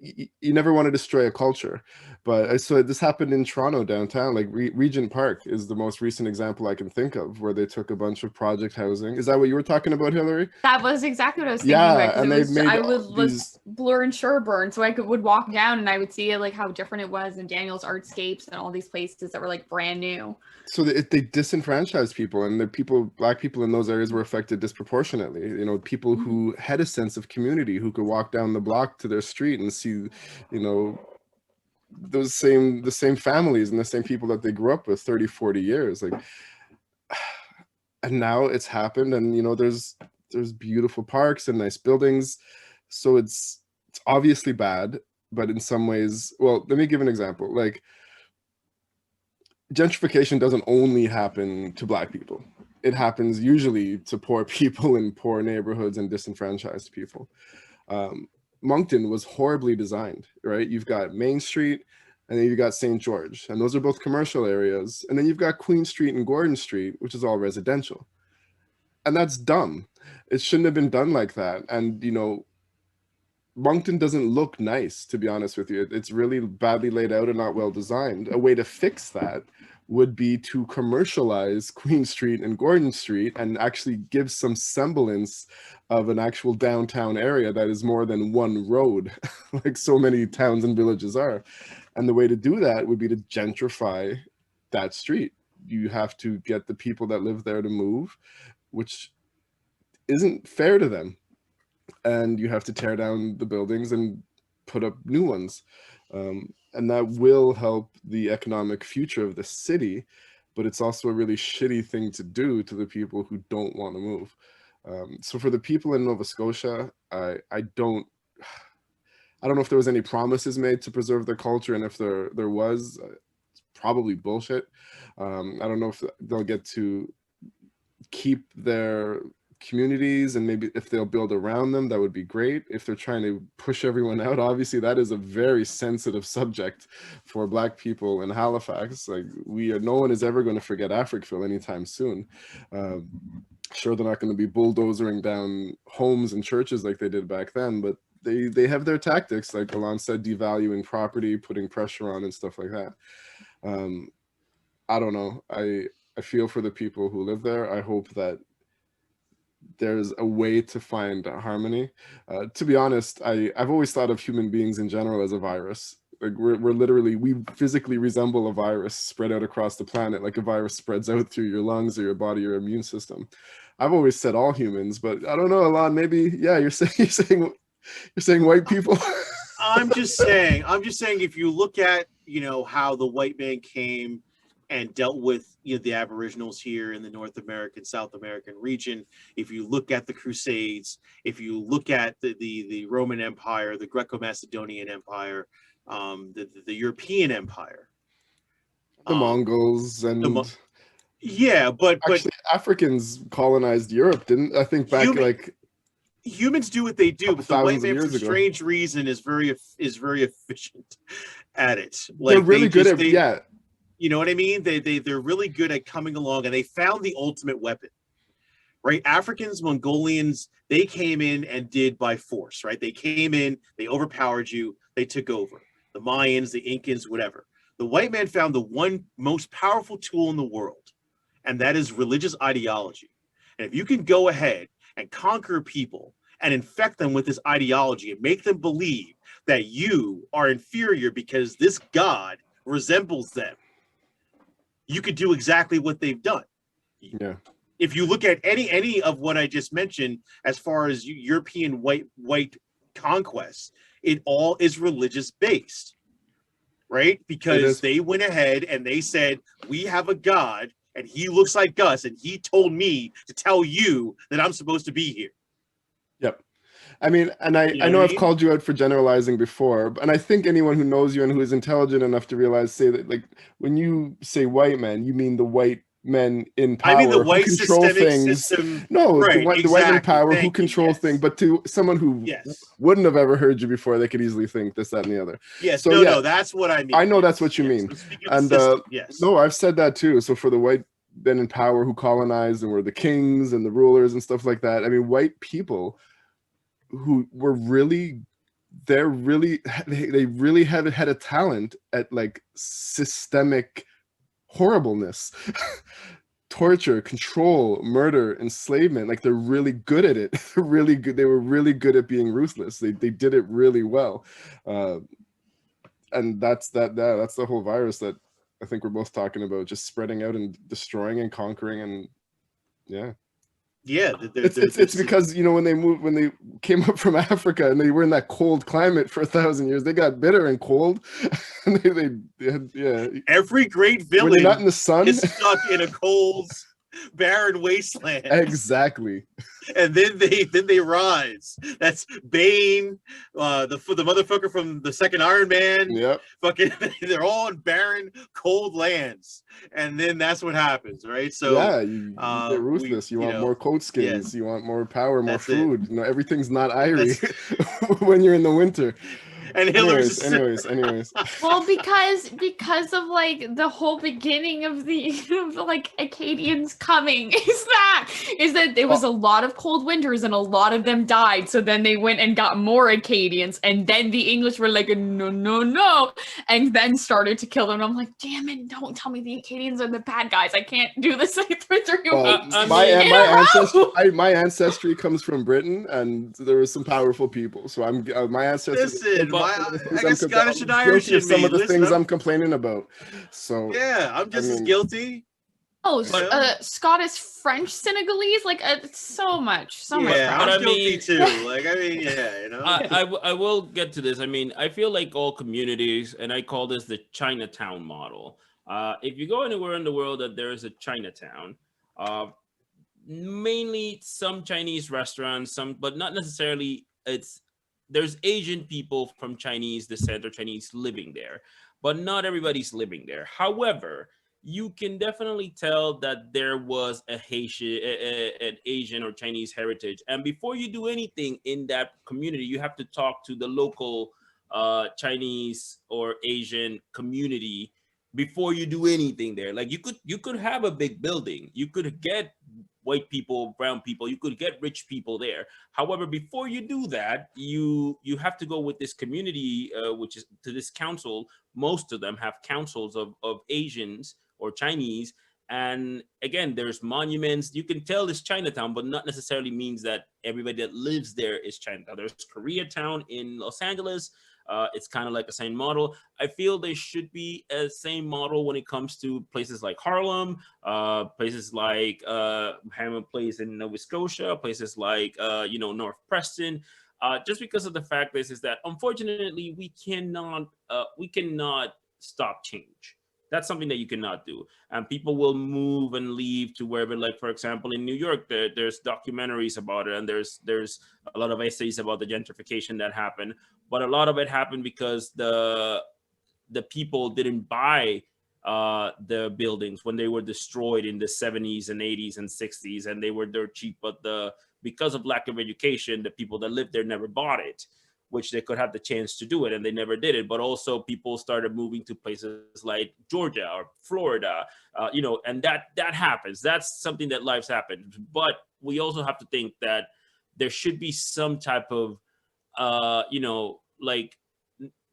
You never want to destroy a culture, but so this happened in Toronto downtown. Like Regent Park is the most recent example I can think of, where they took a bunch of project housing. Is that what you were talking about, Hillary? That was exactly what I was thinking Yeah, about. and they made I was Bloor and Sherbourne, so I would walk down and I would see like how different it was in Daniel's Artscapes and all these places that were like brand new. So they disenfranchised people, and Black people in those areas were affected disproportionately. People who had a sense of community, who could walk down the block to their street and see, the same families and the same people that they grew up with 30, 40 years. Like, and now it's happened, and there's beautiful parks and nice buildings. So it's obviously bad, but in some ways, well, let me give an example. Like, gentrification doesn't only happen to Black people. It happens usually to poor people in poor neighborhoods and disenfranchised people. Moncton was horribly designed, right? You've got Main Street, and then you've got St. George, and those are both commercial areas. And then you've got Queen Street and Gordon Street, which is all residential. And that's dumb. It shouldn't have been done like that. And, Moncton doesn't look nice, to be honest with you. It's really badly laid out and not well designed. A way to fix that would be to commercialize Queen Street and Gordon Street and actually give some semblance of an actual downtown area that is more than one road, like so many towns and villages are. And the way to do that would be to gentrify that street. You have to get the people that live there to move, which isn't fair to them. And you have to tear down the buildings and put up new ones. and that will help the economic future of the city, but it's also a really shitty thing to do to the people who don't want to move. So for the people in Nova Scotia, I don't know if there was any promises made to preserve their culture, and if there was, it's probably bullshit. I don't know if they'll get to keep their communities, and maybe if they'll build around them, that would be great. If they're trying to push everyone out, obviously that is a very sensitive subject for Black people in Halifax. Like, no one is ever going to forget Africville anytime soon. Sure, they're not going to be bulldozering down homes and churches like they did back then, but they have their tactics, like Alon said, devaluing property, putting pressure on and stuff like that. I don't know. I feel for the people who live there. I hope that there's a way to find harmony. To be honest, I've always thought of human beings in general as a virus. Like we physically resemble a virus spread out across the planet, like a virus spreads out through your lungs or your body, your immune system. I've always said all humans, but I don't know, Alon, maybe, yeah, you're saying white people. I'm just saying, if you look at, how the white man came and dealt with, the Aboriginals here in the North American, South American region, if you look at the Crusades, if you look at the Roman Empire, the Greco-Macedonian Empire, the European Empire, the Mongols, and but actually Africans colonized Europe, didn't I think back humans do what they do, but the white man, for strange reason, is very efficient at it. Like, they're really good at you know what I mean? They're really good at coming along, and they found the ultimate weapon, right? Africans, Mongolians, they came in and did by force, right? They came in, they overpowered you, they took over. The Mayans, the Incans, whatever. The white man found the one most powerful tool in the world, and that is religious ideology. And if you can go ahead and conquer people and infect them with this ideology and make them believe that you are inferior because this God resembles them, you could do exactly what they've done. Yeah. If you look at any of what I just mentioned, as far as European white conquests, it all is religious based, right? Because they went ahead and they said, we have a God and he looks like us, and he told me to tell you that I'm supposed to be here. Yep. I mean, and I know I've called you out for generalizing before, and I think anyone who knows you and who is intelligent enough to say that, like, when you say white men, you mean the white men in power, I mean the white who control things. System. No, right, the white men in power who control things, but to someone who wouldn't have ever heard you before, they could easily think this, that, and the other. Yes, so, no, that's what I mean. I know that's what you mean. And no, I've said that too. So for the white men in power who colonized and were the kings and the rulers and stuff like that, I mean, white people who were they really had a talent at, like, systemic horribleness, torture, control, murder, enslavement. Like, they're really good at it. They're really good. They were really good at being ruthless. They did it really well. And that's the whole virus that I think we're both talking about, just spreading out and destroying and conquering. And it's because, when they came up from Africa and they were in that cold climate for 1,000 years, they got bitter and cold. And they had, every great village not in the sun is stuck in a cold, barren wasteland. Exactly. And then they rise. That's Bane, the motherfucker from the second Iron Man. Yep. Fucking, they're all in barren, cold lands, and then that's what happens, right? So you're ruthless. You want more coat skins. You want more power, more food. Everything's not irie when you're in the winter. And anyways. Well, because of, like, the whole beginning of the like Acadians coming is that there was a lot of cold winters and a lot of them died. So then they went and got more Acadians, and then the English were like, no, and then started to kill them. And I'm like, damn it! Don't tell me the Acadians are the bad guys. I can't do this for 3 weeks. My ancestry comes from Britain, and there were some powerful people. So my ancestors. Listen, I got Scottish and Irish in me. Some of the things I'm complaining about. So I'm just as guilty. Oh, Yeah. Scottish, French, Senegalese, like so much Yeah, crap. But I'm I guilty mean- too. Like, I mean, yeah, you know. I will get to this. I mean, I feel like all communities, and I call this the Chinatown model. If you go anywhere in the world that there is a Chinatown, uh, mainly some Chinese restaurants, some, but not necessarily. There's Asian people from Chinese descent or Chinese living there, but not everybody's living there. However, you can definitely tell that there was a Haitian, an Asian or Chinese heritage. And before you do anything in that community, you have to talk to the local Chinese or Asian community before you do anything there. Like you could have a big building, you could get white people, brown people, you could get rich people there. However, before you do that, you have to go with this community, which is to this council. Most of them have councils of Asians or Chinese. And again, there's monuments. You can tell it's Chinatown, but not necessarily means that everybody that lives there is Chinatown. There's Koreatown in Los Angeles. It's kind of like the same model. I feel there should be a same model when it comes to places like Harlem, places like Hammond Place in Nova Scotia, places like North Preston. Just because of the fact is that unfortunately we cannot stop change. That's something that you cannot do, and people will move and leave to wherever. Like for example, in New York, there's documentaries about it, and there's a lot of essays about the gentrification that happened. But a lot of it happened because the people didn't buy the buildings when they were destroyed in the 70s and 80s and 60s, and they were dirt cheap. But because of lack of education, the people that lived there never bought it, which they could have the chance to do it, and they never did it. But also people started moving to places like Georgia or Florida, and that happens. That's something that lives happen. But we also have to think that there should be some type of like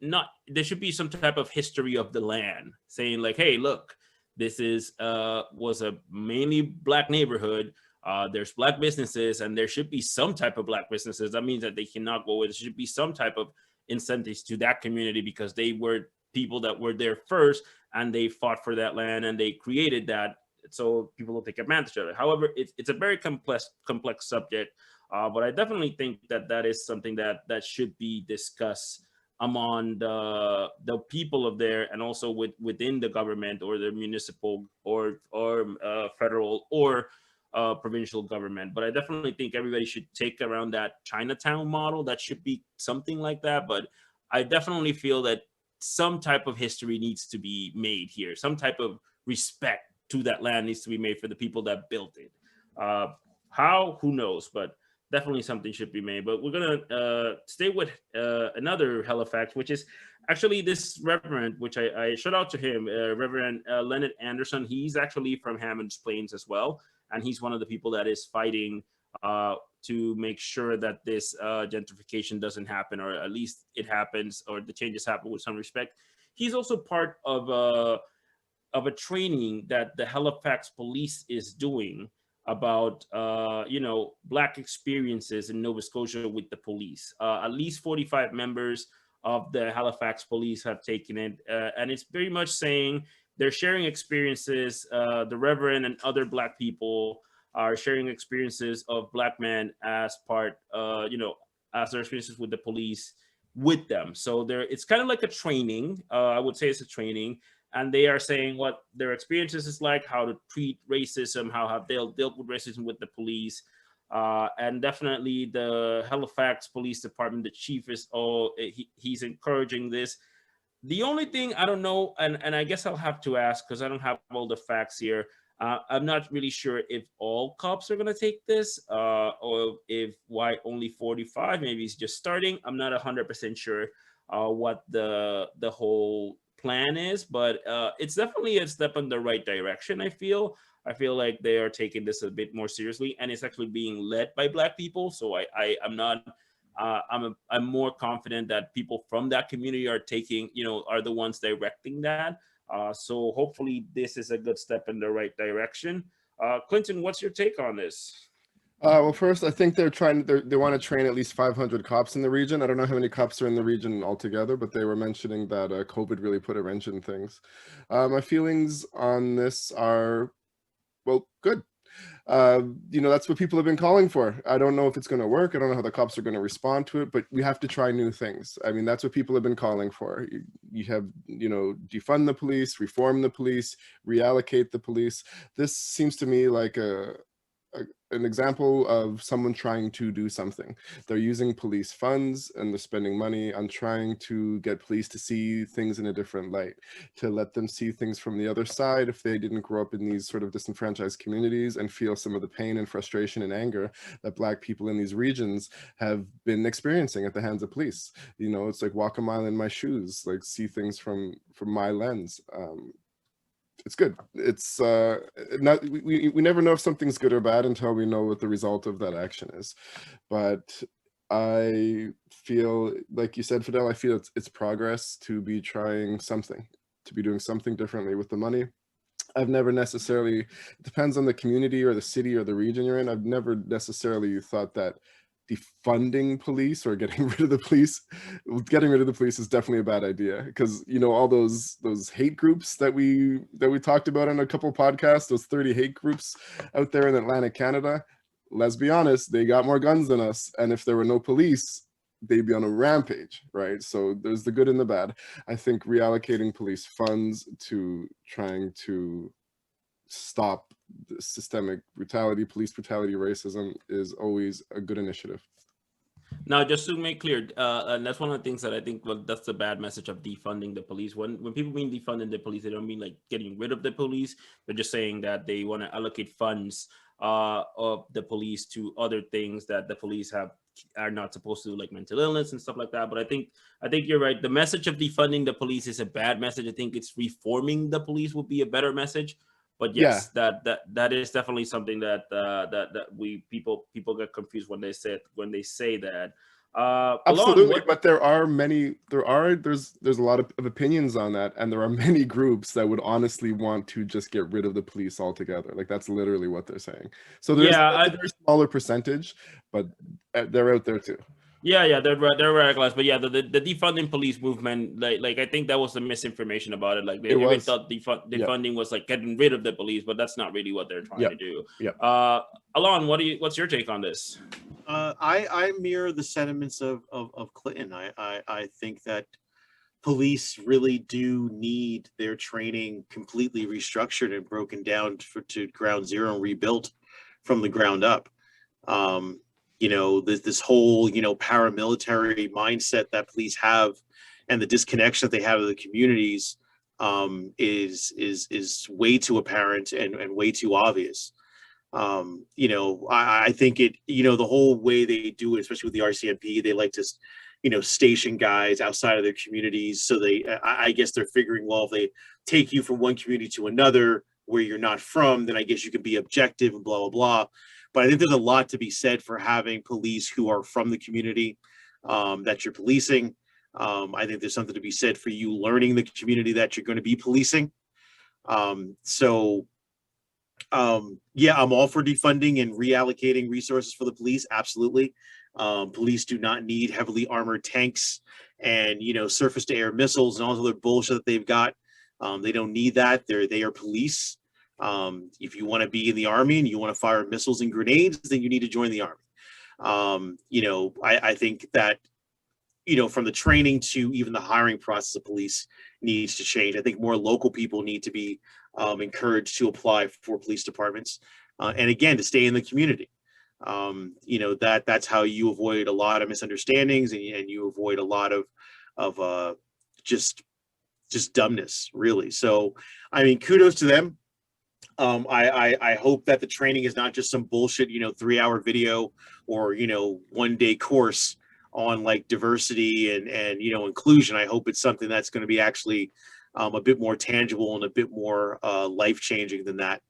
not there should be some type of history of the land saying like, hey, look, this is was a mainly black neighborhood. There's black businesses, and there should be some type of black businesses. That means that they cannot go. There should be some type of incentives to that community because they were people that were there first, and they fought for that land, and they created that, so people will take advantage of it. However, it's a very complex subject, but I definitely think that that is something that should be discussed among the people of there, and also within the government or the municipal or federal or provincial government. But I definitely think everybody should take around that Chinatown model. That should be something like that. But I definitely feel that some type of history needs to be made here. Some type of respect to that land needs to be made for the people that built it. How? Who knows? But definitely something should be made. But we're gonna stay with another Halifax, which is actually this Reverend, which I shout out to him, Reverend Leonard Anderson. He's actually from Hammond's Plains as well, and he's one of the people that is fighting to make sure that this gentrification doesn't happen, or at least it happens, or the changes happen with some respect. He's also part of a training that the Halifax police is doing about black experiences in Nova Scotia with the police. At least 45 members of the Halifax police have taken it, and it's very much saying they're sharing experiences. The Reverend and other black people are sharing experiences of black men as part, as their experiences with the police with them. So it's kind of like a training. I would say it's a training, and they are saying what their experiences is like, how to treat racism, how have they dealt with racism with the police. And definitely the Halifax Police Department, the chief he's encouraging this. The only thing I don't know, and I guess I'll have to ask because I don't have all the facts here. I'm not really sure if all cops are going to take this, or if why only 45. Maybe it's just starting. I'm not 100% sure what the whole plan is, but it's definitely a step in the right direction. I feel like they are taking this a bit more seriously, and it's actually being led by black people. So I'm not. I'm more confident that people from that community are are the ones directing that. So hopefully this is a good step in the right direction. Clinton, what's your take on this? Well, first, I think they want to train at least 500 cops in the region. I don't know how many cops are in the region altogether, but they were mentioning that COVID really put a wrench in things. My feelings on this are well, good. That's what people have been calling for. I don't know if it's going to work. I don't know how the cops are going to respond to it, but we have to try new things. I mean, that's what people have been calling for. You have, defund the police, reform the police, reallocate the police. This seems to me like an example of someone trying to do something. They're using police funds and they're spending money on trying to get police to see things in a different light, to let them see things from the other side if they didn't grow up in these sort of disenfranchised communities and feel some of the pain and frustration and anger that Black people in these regions have been experiencing at the hands of police. It's like walk a mile in my shoes, like see things from my lens. It's good. It's not, we never know if something's good or bad until we know what the result of that action is. But I feel, like you said, Fidel, I feel it's progress to be trying something, to be doing something differently with the money. I've never necessarily, it depends on the community or the city or the region you're in. I've never necessarily thought that defunding police or getting rid of the police is definitely a bad idea, because all those hate groups that we talked about in a couple of podcasts, those 30 hate groups out there in Atlantic Canada, let's be honest, they got more guns than us, and if there were no police, they'd be on a rampage, right? So there's the good and the bad. I think reallocating police funds to trying to stop systemic brutality, police brutality, racism is always a good initiative. Now, just to make clear, and that's one of the things that I think, well, that's the bad message of defunding the police. When people mean defunding the police, they don't mean like getting rid of the police. They're just saying that they want to allocate funds of the police to other things that the police are not supposed to do, like mental illness and stuff like that. But I think you're right. The message of defunding the police is a bad message. I think it's reforming the police would be a better message. But yes, yeah, that is definitely something that people get confused when they say that. Absolutely, but there's a lot of opinions on that, and there are many groups that would honestly want to just get rid of the police altogether. Like that's literally what they're saying. So there's a very smaller percentage, but they're out there too. Yeah, they're radicalized, but yeah, the defunding police movement, like I think that was the misinformation about it. Like they even thought defunding was like getting rid of the police, but that's not really what they're trying to do. Alon, what's your take on this? I mirror the sentiments of Clinton. I think that police really do need their training completely restructured and broken down to ground zero and rebuilt from the ground up. This whole, paramilitary mindset that police have and the disconnection that they have of the communities is way too apparent and way too obvious. I think the whole way they do it, especially with the RCMP, they like to, station guys outside of their communities. So I guess they're figuring, well, if they take you from one community to another where you're not from, then I guess you can be objective and blah, blah, blah. But I think there's a lot to be said for having police who are from the community that you're policing. I think there's something to be said for you learning the community that you're going to be policing. I'm all for defunding and reallocating resources for the police. Absolutely. Police do not need heavily armored tanks and, surface to air missiles and all this other bullshit that they've got. They don't need that. They are police. If you want to be in the Army and you want to fire missiles and grenades, then you need to join the Army. I think that, from the training to even the hiring process of police needs to change. I think more local people need to be encouraged to apply for police departments. And again, to stay in the community. That's how you avoid a lot of misunderstandings and you avoid a lot of just dumbness, really. So, I mean, kudos to them. I hope that the training is not just some bullshit, 3-hour video or, 1-day course on like diversity and inclusion. I hope it's something that's going to be actually a bit more tangible and a bit more life-changing than that.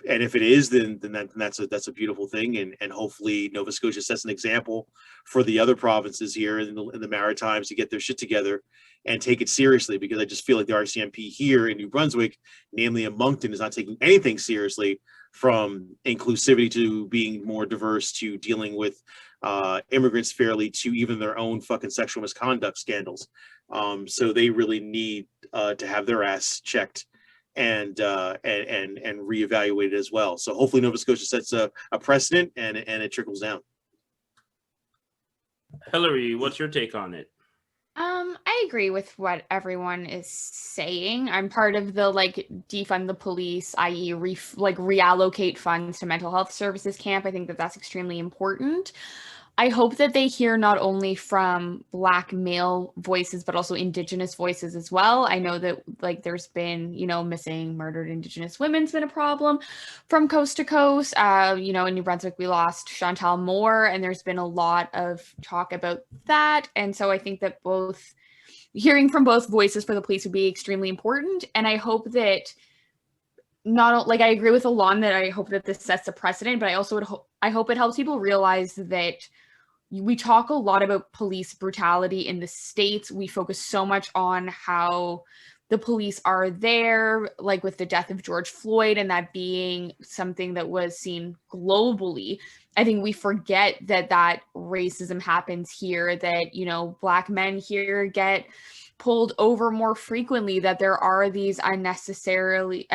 And if it is, then that's a beautiful thing. And hopefully Nova Scotia sets an example for the other provinces here in the Maritimes to get their shit together and take it seriously, because I just feel like the RCMP here in New Brunswick, namely in Moncton, is not taking anything seriously, from inclusivity to being more diverse to dealing with immigrants fairly to even their own fucking sexual misconduct scandals. So they really need to have their ass checked and reevaluated as well. So hopefully Nova Scotia sets a precedent and it trickles down. Hillary, what's your take on it? I agree with what everyone is saying. I'm part of the defund the police, i.e., reallocate funds to mental health services camp. I think that that's extremely important. I hope that they hear not only from Black male voices, but also Indigenous voices as well. I know that there's been, missing, murdered Indigenous women's been a problem from coast to coast. In New Brunswick, we lost Chantal Moore, and there's been a lot of talk about that. And so I think that hearing from both voices for the police would be extremely important. And I hope that I agree with Alon that I hope that this sets a precedent, but I also I hope it helps people realize that we talk a lot about police brutality in the States. We focus so much on how the police are there, with the death of George Floyd, and that being something that was seen globally. I think we forget that racism happens here, that, Black men here get pulled over more frequently, that there are these unnecessary,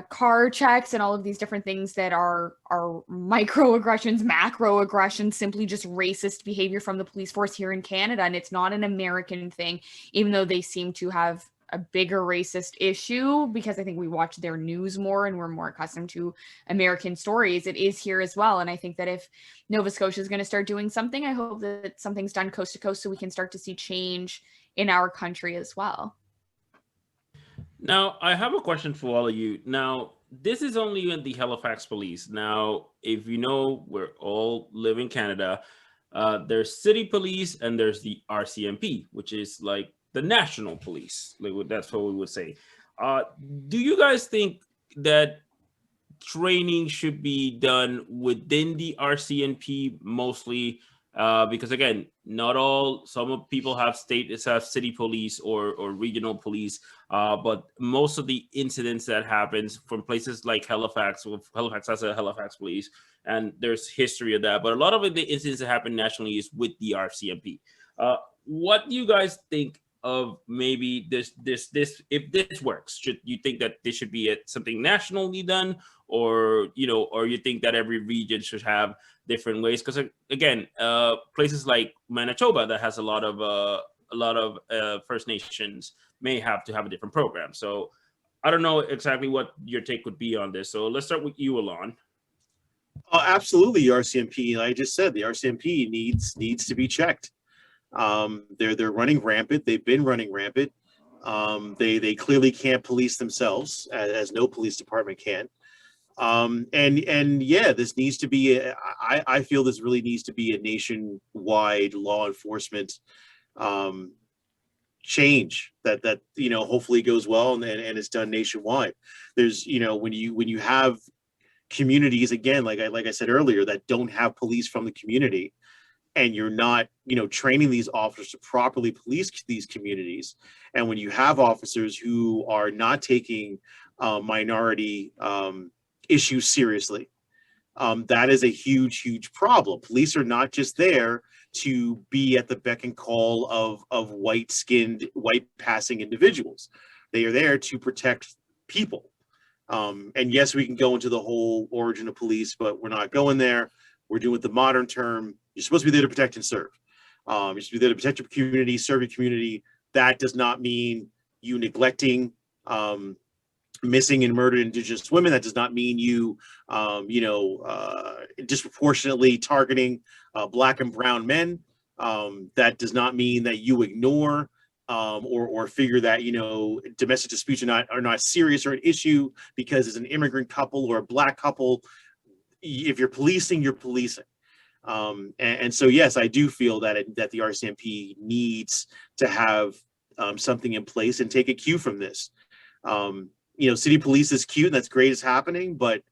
car checks and all of these different things that are microaggressions, macroaggressions, simply just racist behavior from the police force here in Canada. And it's not an American thing, even though they seem to have a bigger racist issue, because I think we watch their news more and we're more accustomed to American stories. It is here as well. And I think that if Nova Scotia is going to start doing something, I hope that something's done coast to coast so we can start to see change in our country as well. Now, I have a question for all of you. Now, this is only in the Halifax Police. Now, if you know, we're all live in Canada. There's city police and there's the RCMP, which is like the national police. That's what we would say. Do you guys think that training should be done within the RCMP mostly? Because again, some people have city police or regional police, but most of the incidents that happens from places like Halifax has a Halifax police, and there's history of that. But a lot of the incidents that happen nationally is with the RCMP. What do you guys think of maybe this if this works? Should you think that this should be something nationally done, or you think that every region should have different ways? Because again, places like Manitoba that has a lot of First Nations may have to have a different program. So I don't know exactly what your take would be on this. So let's start with you, Alon. Absolutely, RCMP. Like I just said, the RCMP needs to be checked. They're running rampant. They've been running rampant. They clearly can't police themselves, as no police department can. And yeah, this needs to be, I feel this really needs to be a nationwide law enforcement change that hopefully goes well and it's done nationwide. There's, when you have communities, again, like I said earlier, that don't have police from the community, and you're not, training these officers to properly police these communities. And when you have officers who are not taking minority issues seriously, that is a huge problem. Police are not just there to be at the beck and call of white passing individuals. They are there to protect people. And yes, we can go into the whole origin of police, but we're not going there. We're doing the modern term. You're supposed to be there to protect and serve. You're supposed to be there to protect your community, serve your community. That does not mean you neglecting missing and murdered Indigenous women. That does not mean you, disproportionately targeting Black and brown men. That does not mean that you ignore or figure that domestic disputes are not serious or an issue because it's an immigrant couple or a Black couple. If you're policing, you're policing. And so yes, I do feel that the RCMP needs to have something in place and take a cue from this. City police is cute and that's great, it's happening, but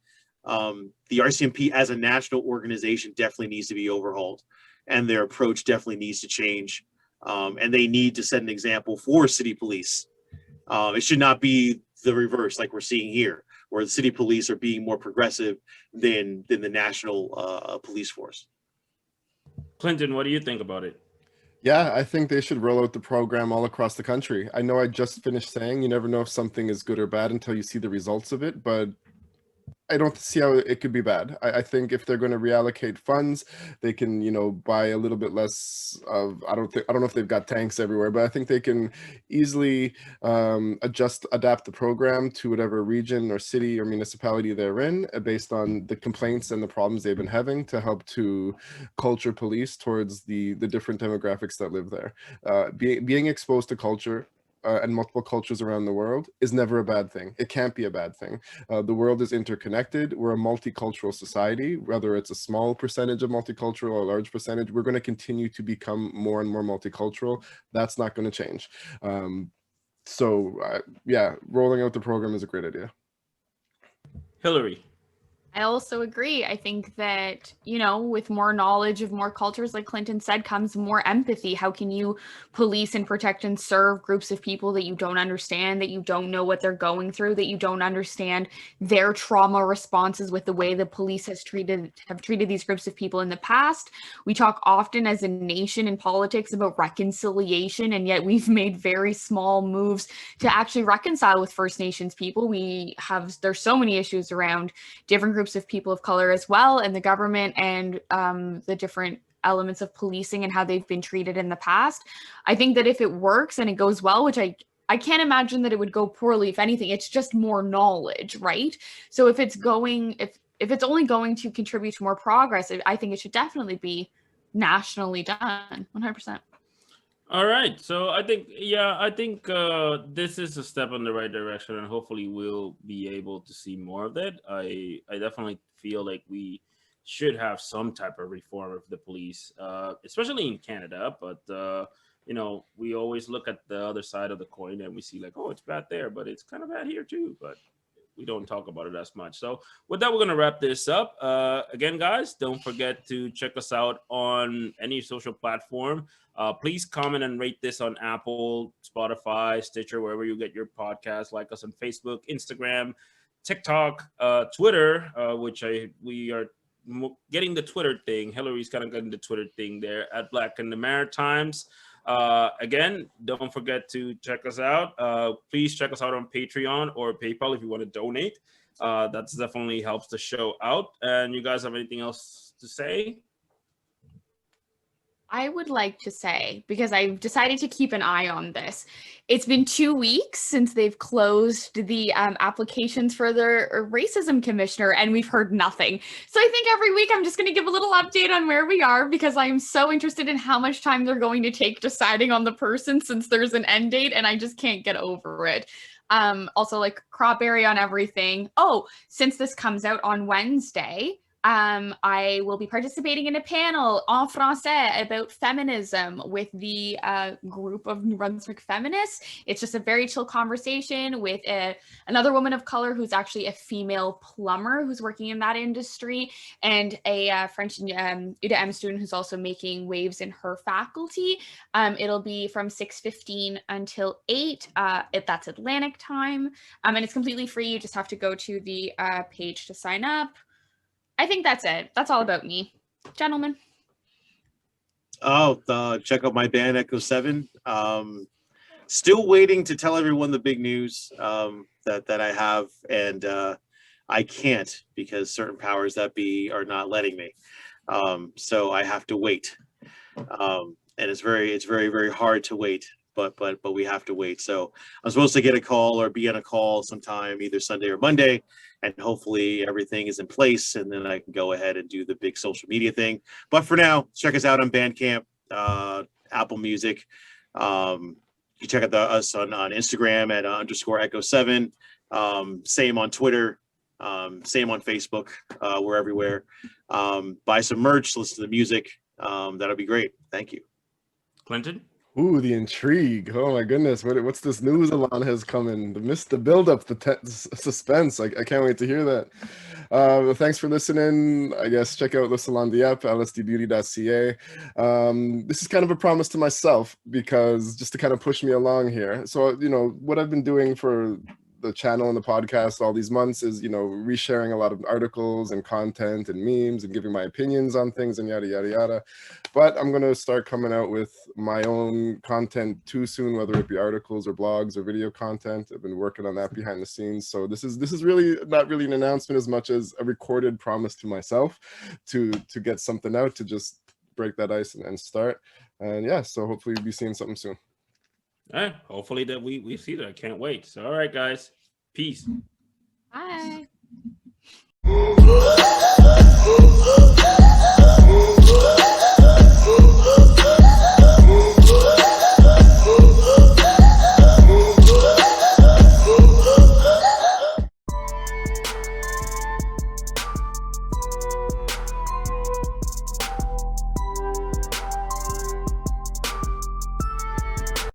the RCMP as a national organization definitely needs to be overhauled, and their approach definitely needs to change. And they need to set an example for city police. It should not be the reverse like we're seeing here, where the city police are being more progressive than the national police force. Clinton, what do you think about it? Yeah, I think they should roll out the program all across the country. I know I just finished saying you never know if something is good or bad until you see the results of it, but I don't see how it could be bad. I think if they're going to reallocate funds, they can, buy a little bit less of. I don't know if they've got tanks everywhere, but I think they can easily adapt the program to whatever region or city or municipality they're in, based on the complaints and the problems they've been having, to help to culture police towards the different demographics that live there. Being exposed to culture. And multiple cultures around the world is never a bad thing. It can't be a bad thing. The world is interconnected. We're a multicultural society, whether it's a small percentage of multicultural or a large percentage. We're going to continue to become more and more multicultural. That's not going to change. Yeah, rolling out the program is a great idea. Hillary. I also agree. I think that, with more knowledge of more cultures, like Clinton said, comes more empathy. How can you police and protect and serve groups of people that you don't understand, that you don't know what they're going through, that you don't understand their trauma responses with the way the police have treated these groups of people in the past? We talk often as a nation in politics about reconciliation, and yet we've made very small moves to actually reconcile with First Nations people. There's so many issues around different groups of people of color as well, and the government, and the different elements of policing and how they've been treated in the past. I think that if it works and it goes well, which I can't imagine that it would go poorly. If anything, it's just more knowledge, right? So if it's only going to contribute to more progress, I think it should definitely be nationally done, 100%. All right, so I think this is a step in the right direction, and hopefully we'll be able to see more of that. I definitely feel like we should have some type of reform of the police, especially in Canada. But we always look at the other side of the coin and we see like, oh, it's bad there, but it's kind of bad here too. But we don't talk about it as much. So with that, we're going to wrap this up. Again, guys, don't forget to check us out on any social platform. Please comment and rate this on Apple, Spotify, Stitcher, wherever you get your podcast. Like us on Facebook, Instagram, TikTok, Twitter, we are getting the Twitter thing. Hillary's kind of getting the Twitter thing there at Black in the Maritimes. Again, don't forget to check us out. Please check us out on Patreon or PayPal if you want to donate. That definitely helps the show out. And you guys have anything else to say? I would like to say, because I've decided to keep an eye on this, it's been 2 weeks since they've closed the applications for their racism commissioner, and we've heard nothing. So I think every week I'm just going to give a little update on where we are, because I'm so interested in how much time they're going to take deciding on the person, since there's an end date, and I just can't get over it. Also, like, crop area on everything. Oh, since this comes out on Wednesday, I will be participating in a panel en français about feminism with the group of New Brunswick feminists. It's just a very chill conversation with another woman of color who's actually a female plumber who's working in that industry, and a French UDM student who's also making waves in her faculty. It'll be from 6:15 until 8. That's Atlantic time. And it's completely free. You just have to go to the page to sign up. I think that's it. That's all about me, gentlemen. Oh, check out my band Echo 7. Still waiting to tell everyone the big news that I have, and I can't, because certain powers that be are not letting me. So I have to wait, and it's very, very hard to wait. But we have to wait. So I'm supposed to get a call or be on a call sometime, either Sunday or Monday, and hopefully everything is in place, and then I can go ahead and do the big social media thing. But for now, check us out on Bandcamp, Apple Music. You check out us on Instagram at _Echo7. Same on Twitter. Same on Facebook. We're everywhere. Buy some merch, listen to the music. That'll be great. Thank you. Clinton? Ooh, the intrigue. Oh my goodness. What's this news Alon has coming? The build-up, the suspense. I can't wait to hear that. Well, thanks for listening. I guess check out the Salon the app, lsdbeauty.ca. This is kind of a promise to myself, because just to kind of push me along here. So, what I've been doing for the channel and the podcast all these months is, you know, resharing a lot of articles and content and memes and giving my opinions on things and yada, yada, yada. But I'm going to start coming out with my own content too soon, whether it be articles or blogs or video content. I've been working on that behind the scenes. So this is really not really an announcement as much as a recorded promise to myself to get something out, to just break that ice and start. And yeah, so hopefully we'll be seeing something soon. All right. Hopefully that we see that. I can't wait. So all right, guys. Peace. Bye.